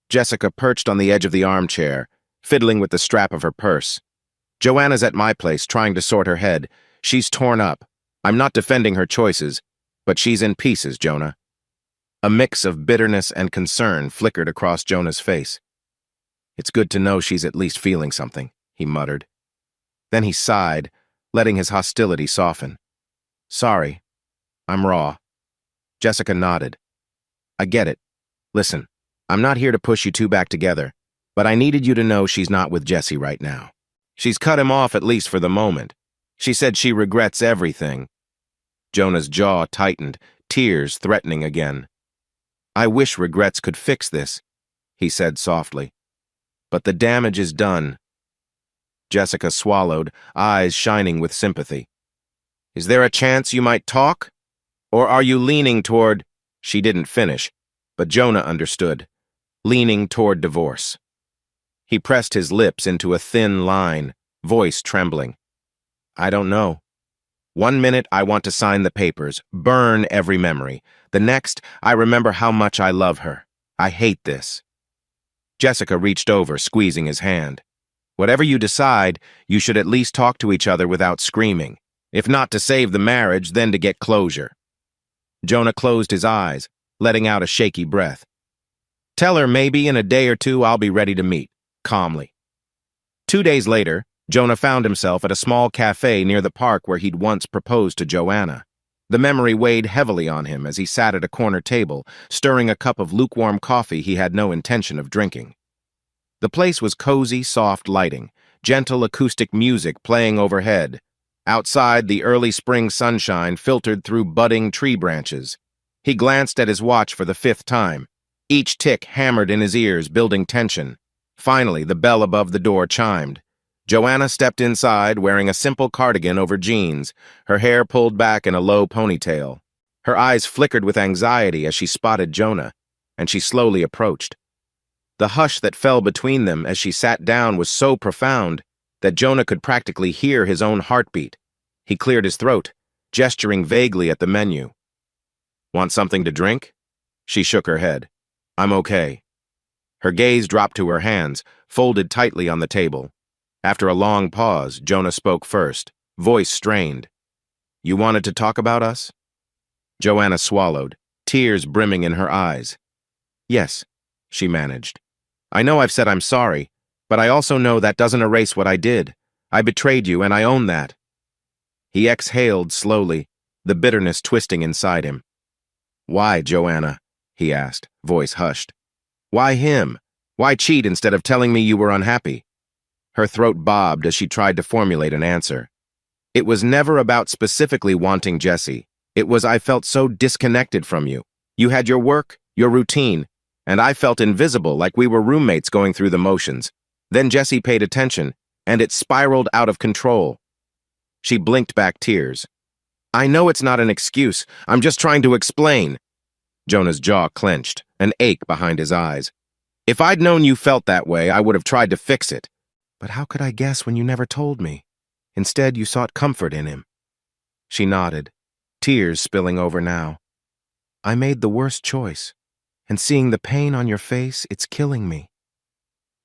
Jessica perched on the edge of the armchair, fiddling with the strap of her purse. Joanna's at my place trying to sort her head. She's torn up. I'm not defending her choices, but she's in pieces, Jonah. A mix of bitterness and concern flickered across Jonah's face. It's good to know she's at least feeling something, he muttered. Then he sighed, letting his hostility soften. Sorry, I'm raw. Jessica nodded. I get it. Listen, I'm not here to push you two back together, but I needed you to know she's not with Jesse right now. She's cut him off at least for the moment. She said she regrets everything. Jonah's jaw tightened, tears threatening again. I wish regrets could fix this, he said softly. But the damage is done. Jessica swallowed, eyes shining with sympathy. Is there a chance you might talk? Or are you leaning toward... She didn't finish, but Jonah understood. Leaning toward divorce. He pressed his lips into a thin line, voice trembling. I don't know. 1 minute I want to sign the papers, burn every memory. The next, I remember how much I love her. I hate this. Jessica reached over, squeezing his hand. Whatever you decide, you should at least talk to each other without screaming. If not to save the marriage, then to get closure. Jonah closed his eyes, letting out a shaky breath. Tell her maybe in a day or two I'll be ready to meet. Calmly. 2 days later, Jonah found himself at a small cafe near the park where he'd once proposed to Joanna. The memory weighed heavily on him as he sat at a corner table, stirring a cup of lukewarm coffee he had no intention of drinking. The place was cozy, soft lighting, gentle acoustic music playing overhead. Outside, the early spring sunshine filtered through budding tree branches. He glanced at his watch for the 5th time. Each tick hammered in his ears, building tension. Finally, the bell above the door chimed. Joanna stepped inside, wearing a simple cardigan over jeans, her hair pulled back in a low ponytail. Her eyes flickered with anxiety as she spotted Jonah, and she slowly approached. The hush that fell between them as she sat down was so profound that Jonah could practically hear his own heartbeat. He cleared his throat, gesturing vaguely at the menu. Want something to drink? She shook her head. I'm okay. Her gaze dropped to her hands, folded tightly on the table. After a long pause, Jonah spoke first, voice strained. You wanted to talk about us? Joanna swallowed, tears brimming in her eyes. Yes, she managed. I know I've said I'm sorry, but I also know that doesn't erase what I did. I betrayed you, and I own that. He exhaled slowly, the bitterness twisting inside him. "Why, Joanna?" he asked, voice hushed. "Why him? Why cheat instead of telling me you were unhappy?" Her throat bobbed as she tried to formulate an answer. "It was never about specifically wanting Jesse. It was I felt so disconnected from you. You had your work, your routine, and I felt invisible, like we were roommates going through the motions. Then Jesse paid attention, and it spiraled out of control." She blinked back tears. "I know it's not an excuse. I'm just trying to explain." Jonah's jaw clenched, an ache behind his eyes. "If I'd known you felt that way, I would have tried to fix it. But how could I guess when you never told me? Instead, you sought comfort in him." She nodded, tears spilling over now. "I made the worst choice, and seeing the pain on your face, it's killing me."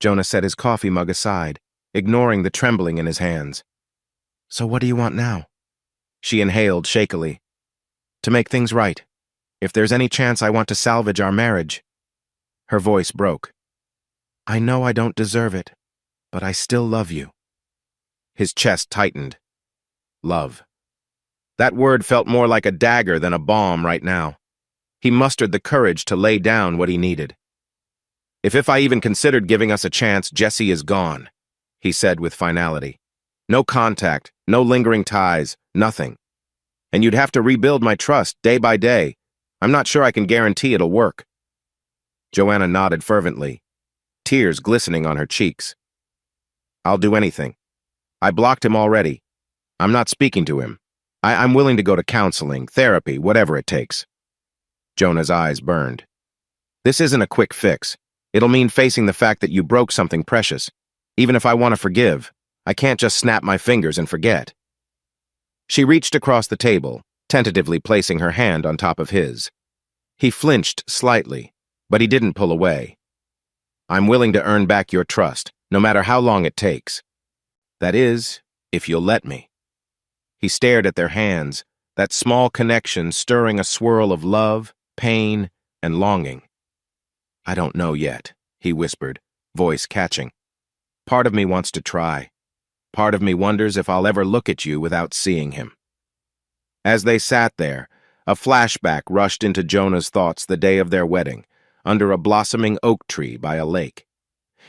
Jonah set his coffee mug aside, ignoring the trembling in his hands. "So what do you want now?" She inhaled shakily. "To make things right. If there's any chance I want to salvage our marriage." Her voice broke. "I know I don't deserve it, but I still love you." His chest tightened. Love. That word felt more like a dagger than a bomb right now. He mustered the courage to lay down what he needed. If I even considered giving us a chance, Jesse is gone," he said with finality. "No contact, no lingering ties, nothing. And you'd have to rebuild my trust day by day. I'm not sure I can guarantee it'll work." Joanna nodded fervently, tears glistening on her cheeks. "I'll do anything. I blocked him already. I'm not speaking to him. I'm willing to go to counseling, therapy, whatever it takes." Jonah's eyes burned. "This isn't a quick fix. It'll mean facing the fact that you broke something precious. Even if I want to forgive, I can't just snap my fingers and forget." She reached across the table, tentatively placing her hand on top of his. He flinched slightly, but he didn't pull away. "I'm willing to earn back your trust, no matter how long it takes. That is, if you'll let me." He stared at their hands, that small connection stirring a swirl of love, pain, and longing. "I don't know yet," he whispered, voice catching. "Part of me wants to try. Part of me wonders if I'll ever look at you without seeing him." As they sat there, a flashback rushed into Jonah's thoughts the day of their wedding, under a blossoming oak tree by a lake.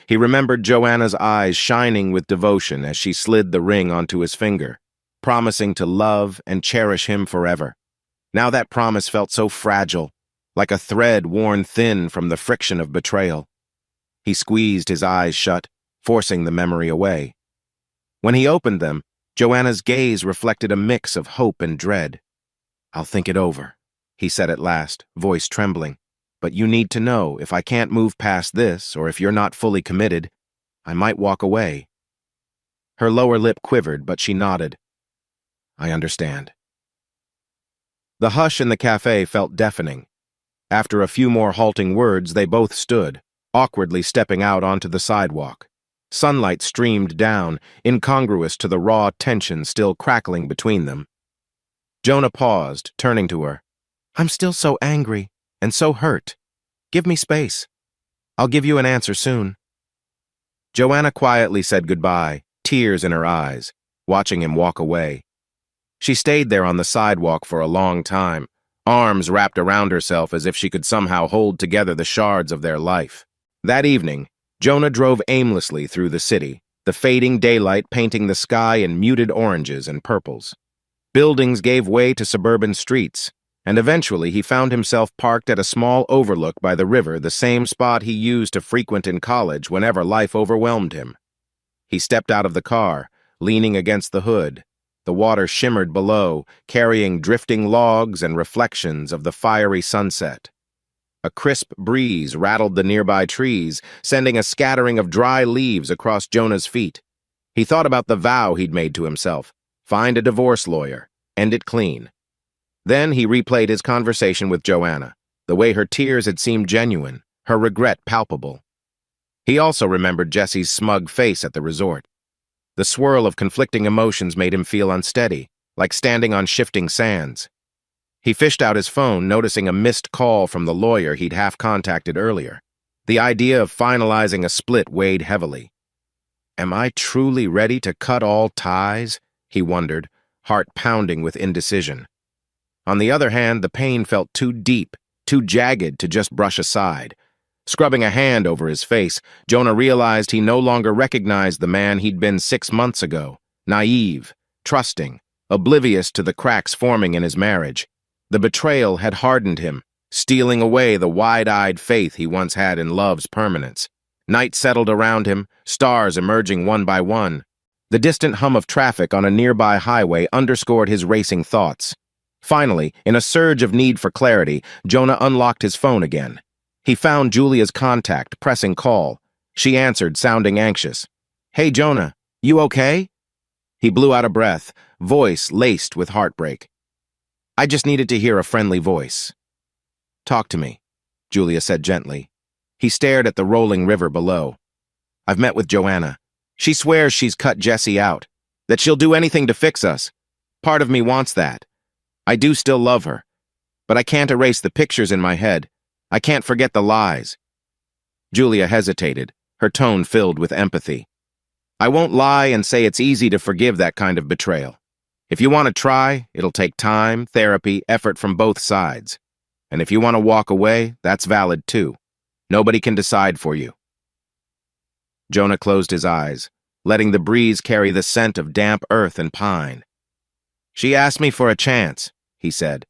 He remembered Joanna's eyes shining with devotion as she slid the ring onto his finger, promising to love and cherish him forever. Now that promise felt so fragile, like a thread worn thin from the friction of betrayal. He squeezed his eyes shut, forcing the memory away. When he opened them, Joanna's gaze reflected a mix of hope and dread. "I'll think it over," he said at last, voice trembling. "But you need to know, if I can't move past this, or if you're not fully committed, I might walk away." Her lower lip quivered, but she nodded. "I understand." The hush in the cafe felt deafening. After a few more halting words, they both stood, awkwardly stepping out onto the sidewalk. Sunlight streamed down, incongruous to the raw tension still crackling between them. Jonah paused, turning to her. "I'm still so angry, and so hurt. Give me space. I'll give you an answer soon." Joanna quietly said goodbye, tears in her eyes, watching him walk away. She stayed there on the sidewalk for a long time, arms wrapped around herself as if she could somehow hold together the shards of their life. That evening, Jonah drove aimlessly through the city, the fading daylight painting the sky in muted oranges and purples. Buildings gave way to suburban streets, and eventually he found himself parked at a small overlook by the river, the same spot he used to frequent in college whenever life overwhelmed him. He stepped out of the car, leaning against the hood. The water shimmered below, carrying drifting logs and reflections of the fiery sunset. A crisp breeze rattled the nearby trees, sending a scattering of dry leaves across Jonah's feet. He thought about the vow he'd made to himself: find a divorce lawyer, end it clean. Then he replayed his conversation with Joanna, the way her tears had seemed genuine, her regret palpable. He also remembered Jesse's smug face at the resort. The swirl of conflicting emotions made him feel unsteady, like standing on shifting sands. He fished out his phone, noticing a missed call from the lawyer he'd half-contacted earlier. The idea of finalizing a split weighed heavily. Am I truly ready to cut all ties? He wondered, heart pounding with indecision. On the other hand, the pain felt too deep, too jagged to just brush aside. Scrubbing a hand over his face, Jonah realized he no longer recognized the man he'd been 6 months ago, naive, trusting, oblivious to the cracks forming in his marriage. The betrayal had hardened him, stealing away the wide-eyed faith he once had in love's permanence. Night settled around him, stars emerging one by one. The distant hum of traffic on a nearby highway underscored his racing thoughts. Finally, in a surge of need for clarity, Jonah unlocked his phone again. He found Julia's contact, pressing call. She answered, sounding anxious. "Hey, Jonah, you okay?" He blew out a breath, voice laced with heartbreak. "I just needed to hear a friendly voice." "Talk to me," Julia said gently. He stared at the rolling river below. "I've met with Joanna. She swears she's cut Jesse out, that she'll do anything to fix us. Part of me wants that. I do still love her, but I can't erase the pictures in my head. I can't forget the lies." Julia hesitated, her tone filled with empathy. "I won't lie and say it's easy to forgive that kind of betrayal. If you want to try, it'll take time, therapy, effort from both sides. And if you want to walk away, that's valid too. Nobody can decide for you." Jonah closed his eyes, letting the breeze carry the scent of damp earth and pine. "She asked me for a chance," he said.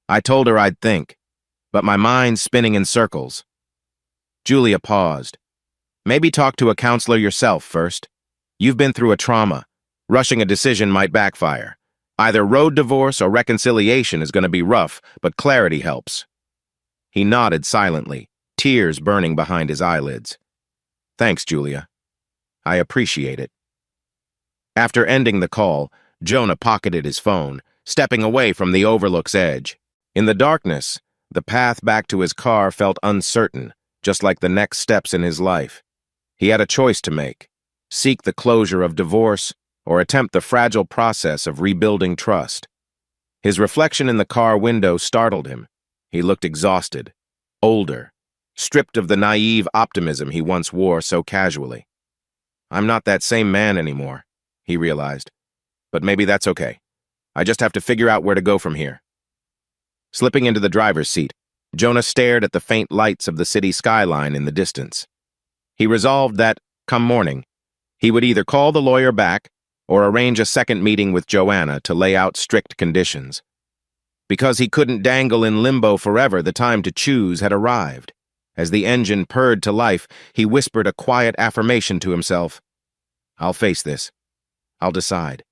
"I told her I'd think, but my mind's spinning in circles." Julia paused. "Maybe talk to a counselor yourself first. You've been through a trauma. Rushing a decision might backfire. Either road divorce or reconciliation is going to be rough, but clarity helps." He nodded silently, tears burning behind his eyelids. "Thanks, Julia. I appreciate it." After ending the call, Jonah pocketed his phone, stepping away from the overlook's edge. In the darkness, the path back to his car felt uncertain, just like the next steps in his life. He had a choice to make: seek the closure of divorce or attempt the fragile process of rebuilding trust. His reflection in the car window startled him. He looked exhausted, older, stripped of the naive optimism he once wore so casually. "I'm not that same man anymore," he realized. "But maybe that's okay. I just have to figure out where to go from here." Slipping into the driver's seat, Jonah stared at the faint lights of the city skyline in the distance. He resolved that, come morning, he would either call the lawyer back or arrange a second meeting with Joanna to lay out strict conditions. Because he couldn't dangle in limbo forever, the time to choose had arrived. As the engine purred to life, he whispered a quiet affirmation to himself. "I'll face this. I'll decide."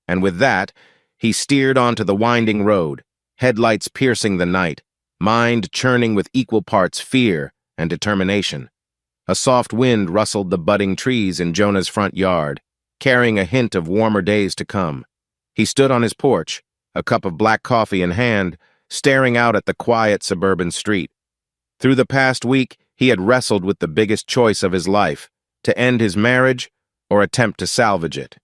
And with that, he steered onto the winding road, headlights piercing the night, mind churning with equal parts fear and determination. A soft wind rustled the budding trees in Jonah's front yard, carrying a hint of warmer days to come. He stood on his porch, a cup of black coffee in hand, staring out at the quiet suburban street. Through the past week, he had wrestled with the biggest choice of his life: to end his marriage or attempt to salvage it.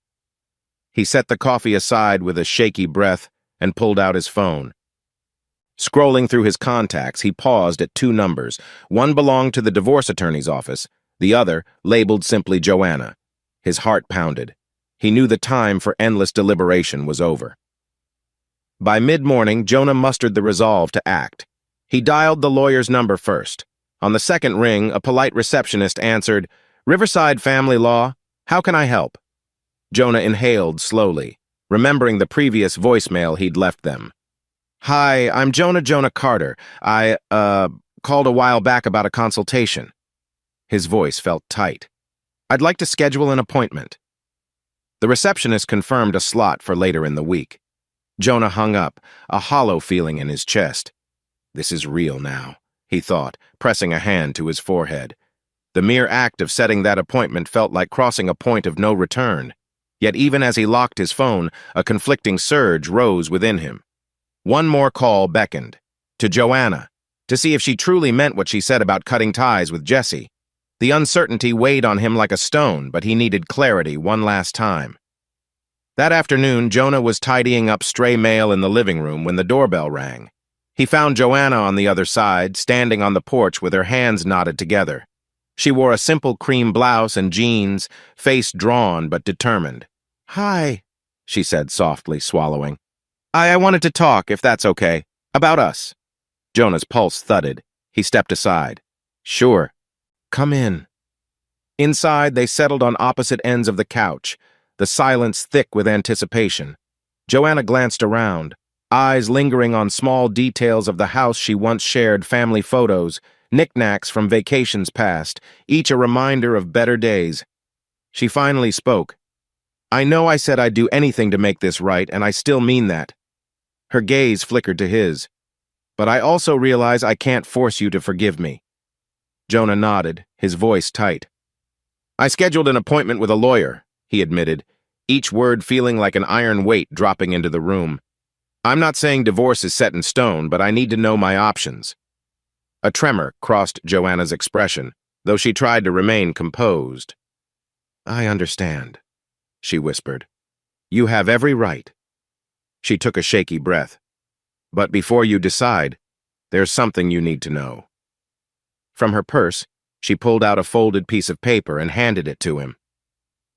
He set the coffee aside with a shaky breath and pulled out his phone. Scrolling through his contacts, he paused at 2 numbers. One belonged to the divorce attorney's office, the other labeled simply Joanna. His heart pounded. He knew the time for endless deliberation was over. By mid-morning, Jonah mustered the resolve to act. He dialed the lawyer's number first. On the second ring, a polite receptionist answered, "Riverside Family Law, how can I help?" Jonah inhaled slowly, remembering the previous voicemail he'd left them. "Hi, I'm Jonah Carter. I called a while back about a consultation." His voice felt tight. "I'd like to schedule an appointment." The receptionist confirmed a slot for later in the week. Jonah hung up, a hollow feeling in his chest. This is real now, he thought, pressing a hand to his forehead. The mere act of setting that appointment felt like crossing a point of no return. Yet even as he locked his phone, a conflicting surge rose within him. One more call beckoned. To Joanna, to see if she truly meant what she said about cutting ties with Jesse. The uncertainty weighed on him like a stone, but he needed clarity one last time. That afternoon, Jonah was tidying up stray mail in the living room when the doorbell rang. He found Joanna on the other side, standing on the porch with her hands knotted together. She wore a simple cream blouse and jeans, face drawn but determined. "Hi," she said softly, swallowing. I wanted to talk, if that's okay, about us." Jonah's pulse thudded. He stepped aside. Sure. Come in. Inside, they settled on opposite ends of the couch, the silence thick with anticipation. Joanna glanced around, eyes lingering on small details of the house she once shared, family photos, knickknacks from vacations past, each a reminder of better days. She finally spoke. I know I said I'd do anything to make this right, and I still mean that. Her gaze flickered to his. But I also realize I can't force you to forgive me. Jonah nodded, his voice tight. I scheduled an appointment with a lawyer, he admitted, each word feeling like an iron weight dropping into the room. I'm not saying divorce is set in stone, but I need to know my options. A tremor crossed Joanna's expression, though she tried to remain composed. I understand, she whispered. You have every right. She took a shaky breath. But before you decide, there's something you need to know. From her purse, she pulled out a folded piece of paper and handed it to him.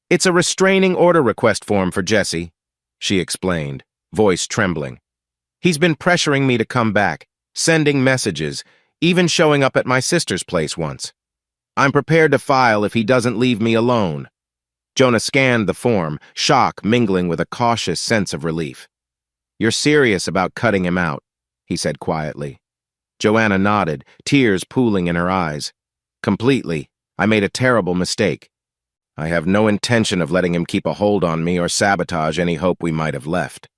It's a restraining order request form for Jesse, she explained, voice trembling. He's been pressuring me to come back, sending messages, even showing up at my sister's place once. I'm prepared to file if he doesn't leave me alone. Jonah scanned the form, shock mingling with a cautious sense of relief. You're serious about cutting him out, he said quietly. Joanna nodded, tears pooling in her eyes. Completely. I made a terrible mistake. I have no intention of letting him keep a hold on me or sabotage any hope we might have left.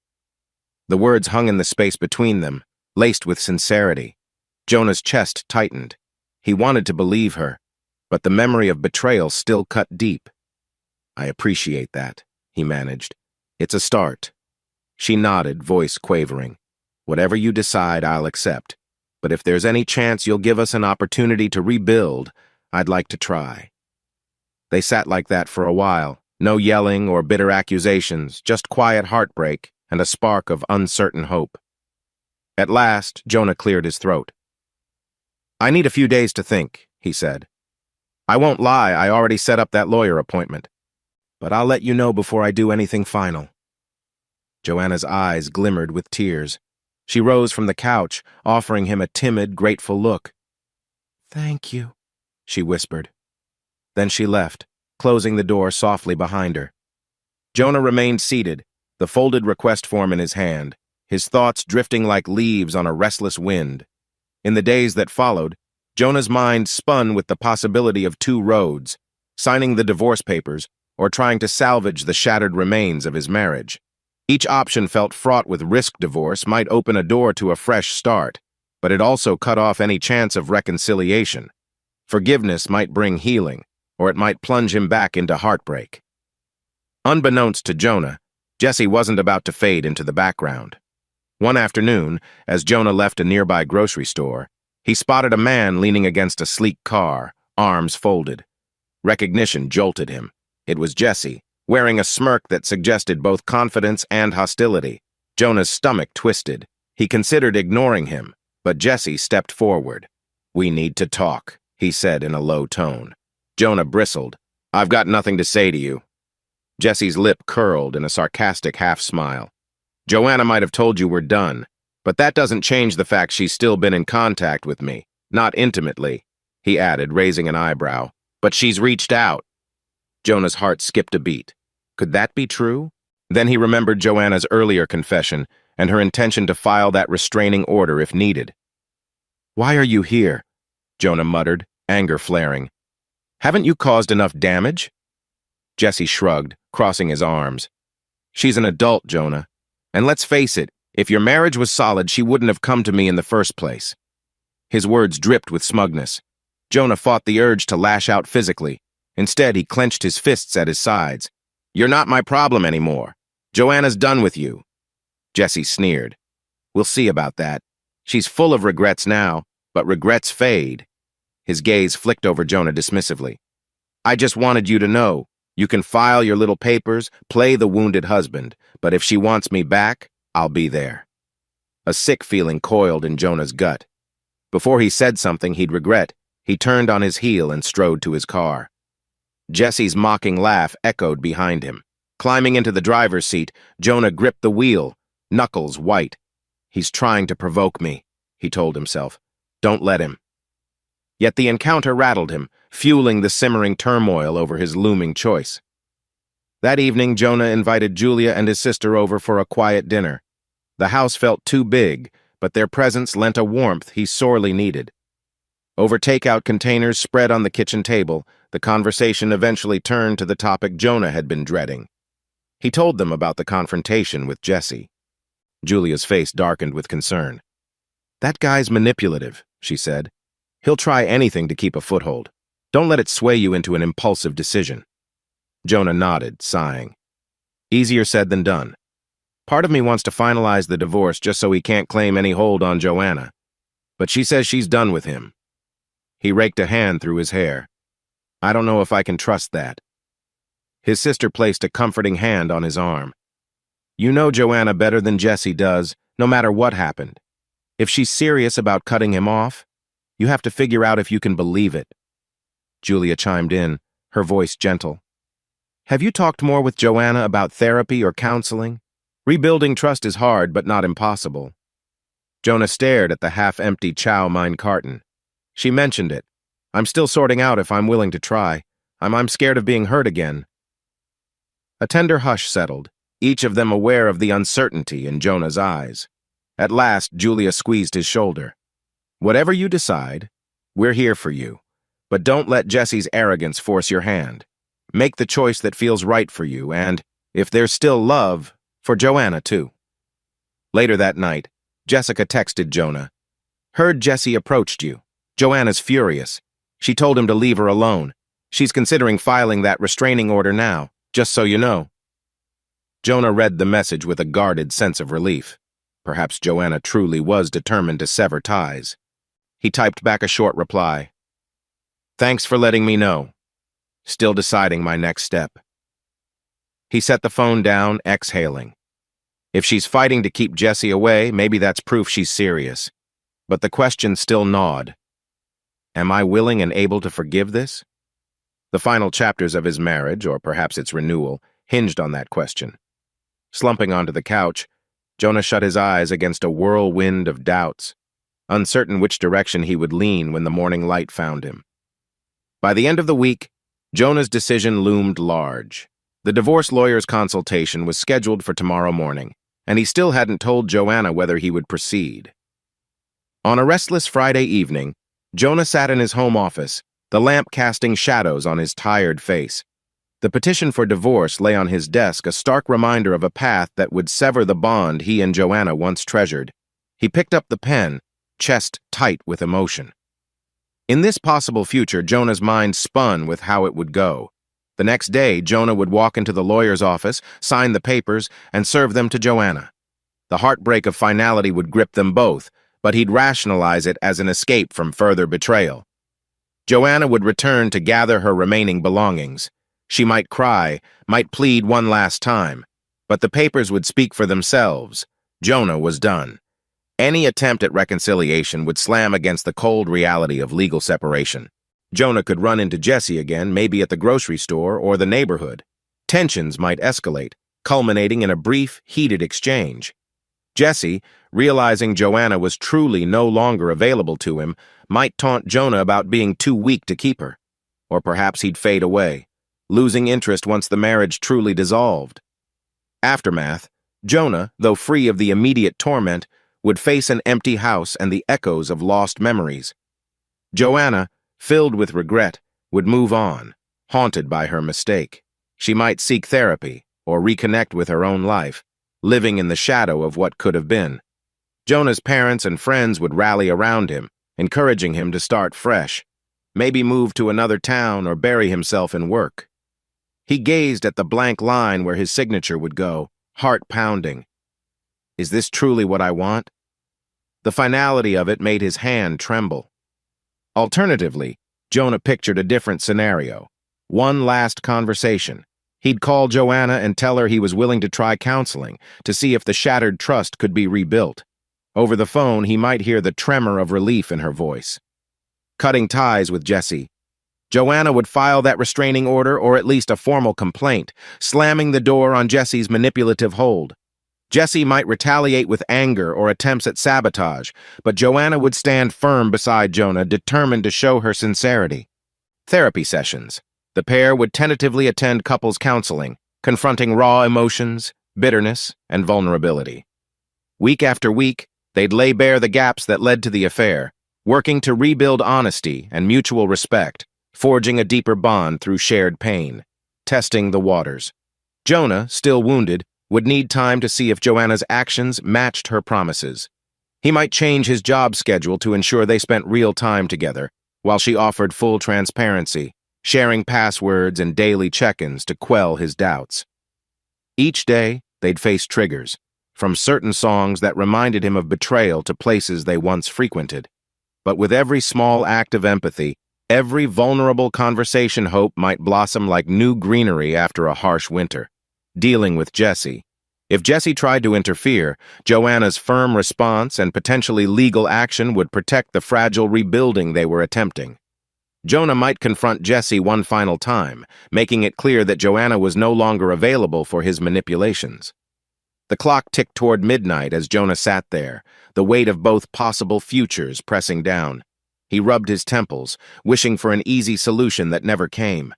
The words hung in the space between them, laced with sincerity. Jonah's chest tightened. He wanted to believe her, but the memory of betrayal still cut deep. I appreciate that, he managed. It's a start. She nodded, voice quavering. Whatever you decide, I'll accept. But if there's any chance you'll give us an opportunity to rebuild, I'd like to try. They sat like that for a while, no yelling or bitter accusations, just quiet heartbreak and a spark of uncertain hope. At last, Jonah cleared his throat. I need a few days to think, he said. I won't lie, I already set up that lawyer appointment. But I'll let you know before I do anything final. Joanna's eyes glimmered with tears. She rose from the couch, offering him a timid, grateful look. Thank you, she whispered. Then she left, closing the door softly behind her. Jonah remained seated, the folded request form in his hand, his thoughts drifting like leaves on a restless wind. In the days that followed, Jonah's mind spun with the possibility of two roads, signing the divorce papers or trying to salvage the shattered remains of his marriage. Each option felt fraught with risk. Divorce might open a door to a fresh start, but it also cut off any chance of reconciliation. Forgiveness might bring healing, or it might plunge him back into heartbreak. Unbeknownst to Jonah, Jesse wasn't about to fade into the background. One afternoon, as Jonah left a nearby grocery store, he spotted a man leaning against a sleek car, arms folded. Recognition jolted him. It was Jesse, wearing a smirk that suggested both confidence and hostility. Jonah's stomach twisted. He considered ignoring him, but Jesse stepped forward. We need to talk, he said in a low tone. Jonah bristled. I've got nothing to say to you. Jesse's lip curled in a sarcastic half-smile. Joanna might have told you we're done, but that doesn't change the fact she's still been in contact with me. Not intimately, he added, raising an eyebrow. But she's reached out. Jonah's heart skipped a beat. Could that be true? Then he remembered Joanna's earlier confession and her intention to file that restraining order if needed. Why are you here? Jonah muttered, anger flaring. Haven't you caused enough damage? Jesse shrugged, crossing his arms. She's an adult, Jonah. And let's face it, if your marriage was solid, she wouldn't have come to me in the first place. His words dripped with smugness. Jonah fought the urge to lash out physically. Instead, he clenched his fists at his sides. You're not my problem anymore. Joanna's done with you. Jesse sneered. We'll see about that. She's full of regrets now, but regrets fade. His gaze flicked over Jonah dismissively. I just wanted you to know. You can file your little papers, play the wounded husband, but if she wants me back, I'll be there. A sick feeling coiled in Jonah's gut. Before he said something he'd regret, he turned on his heel and strode to his car. Jesse's mocking laugh echoed behind him. Climbing into the driver's seat, Jonah gripped the wheel, knuckles white. He's trying to provoke me, he told himself. Don't let him. Yet the encounter rattled him, fueling the simmering turmoil over his looming choice. That evening, Jonah invited Julia and his sister over for a quiet dinner. The house felt too big, but their presence lent a warmth he sorely needed. Over takeout containers spread on the kitchen table, the conversation eventually turned to the topic Jonah had been dreading. He told them about the confrontation with Jesse. Julia's face darkened with concern. That guy's manipulative, she said. He'll try anything to keep a foothold. Don't let it sway you into an impulsive decision. Jonah nodded, sighing. Easier said than done. Part of me wants to finalize the divorce just so he can't claim any hold on Joanna. But she says she's done with him. He raked a hand through his hair. I don't know if I can trust that. His sister placed a comforting hand on his arm. You know Joanna better than Jesse does, no matter what happened. If she's serious about cutting him off, you have to figure out if you can believe it. Julia chimed in, her voice gentle. Have you talked more with Joanna about therapy or counseling? Rebuilding trust is hard, but not impossible. Jonah stared at the half-empty chow mein carton. She mentioned it. I'm still sorting out if I'm willing to try. I'm scared of being hurt again. A tender hush settled, each of them aware of the uncertainty in Jonah's eyes. At last, Julia squeezed his shoulder. Whatever you decide, we're here for you. But don't let Jesse's arrogance force your hand. Make the choice that feels right for you, and, if there's still love, for Joanna too. Later that night, Jessica texted Jonah. Heard Jesse approached you. Joanna's furious. She told him to leave her alone. She's considering filing that restraining order now, just so you know. Jonah read the message with a guarded sense of relief. Perhaps Joanna truly was determined to sever ties. He typed back a short reply. Thanks for letting me know. Still deciding my next step. He set the phone down, exhaling. If she's fighting to keep Jesse away, maybe that's proof she's serious. But the question still gnawed. Am I willing and able to forgive this? The final chapters of his marriage, or perhaps its renewal, hinged on that question. Slumping onto the couch, Jonah shut his eyes against a whirlwind of doubts, uncertain which direction he would lean when the morning light found him. By the end of the week, Jonah's decision loomed large. The divorce lawyer's consultation was scheduled for tomorrow morning, and he still hadn't told Joanna whether he would proceed. On a restless Friday evening, Jonah sat in his home office, the lamp casting shadows on his tired face. The petition for divorce lay on his desk, a stark reminder of a path that would sever the bond he and Joanna once treasured. He picked up the pen, chest tight with emotion. In this possible future, Jonah's mind spun with how it would go. The next day, Jonah would walk into the lawyer's office, sign the papers, and serve them to Joanna. The heartbreak of finality would grip them both, but he'd rationalize it as an escape from further betrayal. Joanna would return to gather her remaining belongings. She might cry, might plead one last time, but the papers would speak for themselves. Jonah was done. Any attempt at reconciliation would slam against the cold reality of legal separation. Jonah could run into Jesse again, maybe at the grocery store or the neighborhood. Tensions might escalate, culminating in a brief, heated exchange. Jesse, realizing Joanna was truly no longer available to him, might taunt Jonah about being too weak to keep her. Or perhaps he'd fade away, losing interest once the marriage truly dissolved. Aftermath, Jonah, though free of the immediate torment, would face an empty house and the echoes of lost memories. Joanna, filled with regret, would move on, haunted by her mistake. She might seek therapy or reconnect with her own life, living in the shadow of what could have been. Jonah's parents and friends would rally around him, encouraging him to start fresh, maybe move to another town or bury himself in work. He gazed at the blank line where his signature would go, heart pounding. Is this truly what I want? The finality of it made his hand tremble. Alternatively, Jonah pictured a different scenario. One last conversation. He'd call Joanna and tell her he was willing to try counseling to see if the shattered trust could be rebuilt. Over the phone, he might hear the tremor of relief in her voice. Cutting ties with Jesse. Joanna would file that restraining order or at least a formal complaint, slamming the door on Jesse's manipulative hold. Jesse might retaliate with anger or attempts at sabotage, but Joanna would stand firm beside Jonah, determined to show her sincerity. Therapy sessions. The pair would tentatively attend couples counseling, confronting raw emotions, bitterness, and vulnerability. Week after week, they'd lay bare the gaps that led to the affair, working to rebuild honesty and mutual respect, forging a deeper bond through shared pain, testing the waters. Jonah, still wounded, would need time to see if Joanna's actions matched her promises. He might change his job schedule to ensure they spent real time together, while she offered full transparency, sharing passwords and daily check-ins to quell his doubts. Each day, they'd face triggers, from certain songs that reminded him of betrayal to places they once frequented. But with every small act of empathy, every vulnerable conversation hope might blossom like new greenery after a harsh winter. Dealing with Jesse. If Jesse tried to interfere, Joanna's firm response and potentially legal action would protect the fragile rebuilding they were attempting. Jonah might confront Jesse one final time, making it clear that Joanna was no longer available for his manipulations. The clock ticked toward midnight as Jonah sat there, the weight of both possible futures pressing down. He rubbed his temples, wishing for an easy solution that never came.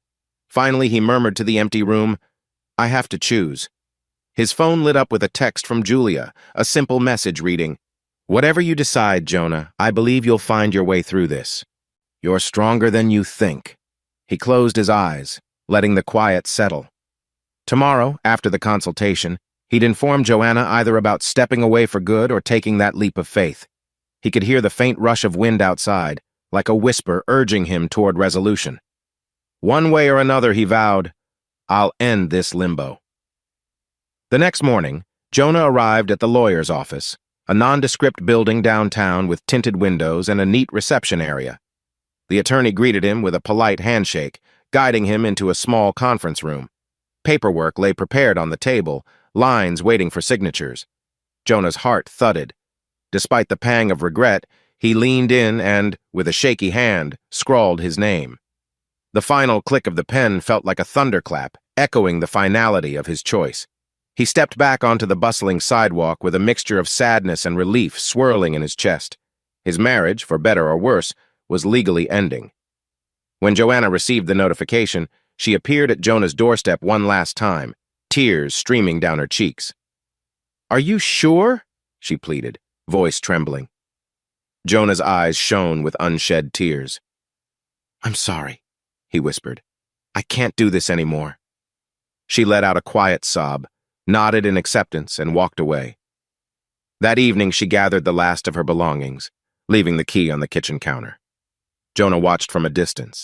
Finally, he murmured to the empty room, "I have to choose." His phone lit up with a text from Julia, a simple message reading, "Whatever you decide, Jonah, I believe you'll find your way through this. You're stronger than you think." He closed his eyes, letting the quiet settle. Tomorrow, after the consultation, he'd inform Joanna either about stepping away for good or taking that leap of faith. He could hear the faint rush of wind outside, like a whisper urging him toward resolution. One way or another, he vowed, "I'll end this limbo." The next morning, Jonah arrived at the lawyer's office, a nondescript building downtown with tinted windows and a neat reception area. The attorney greeted him with a polite handshake, guiding him into a small conference room. Paperwork lay prepared on the table, lines waiting for signatures. Jonah's heart thudded. Despite the pang of regret, he leaned in and, with a shaky hand, scrawled his name. The final click of the pen felt like a thunderclap, echoing the finality of his choice. He stepped back onto the bustling sidewalk with a mixture of sadness and relief swirling in his chest. His marriage, for better or worse, was legally ending. When Joanna received the notification, she appeared at Jonah's doorstep one last time, tears streaming down her cheeks. "Are you sure?" she pleaded, voice trembling. Jonah's eyes shone with unshed tears. "I'm sorry," he whispered. "I can't do this anymore." She let out a quiet sob, nodded in acceptance, and walked away. That evening, she gathered the last of her belongings, leaving the key on the kitchen counter. Jonah watched from a distance,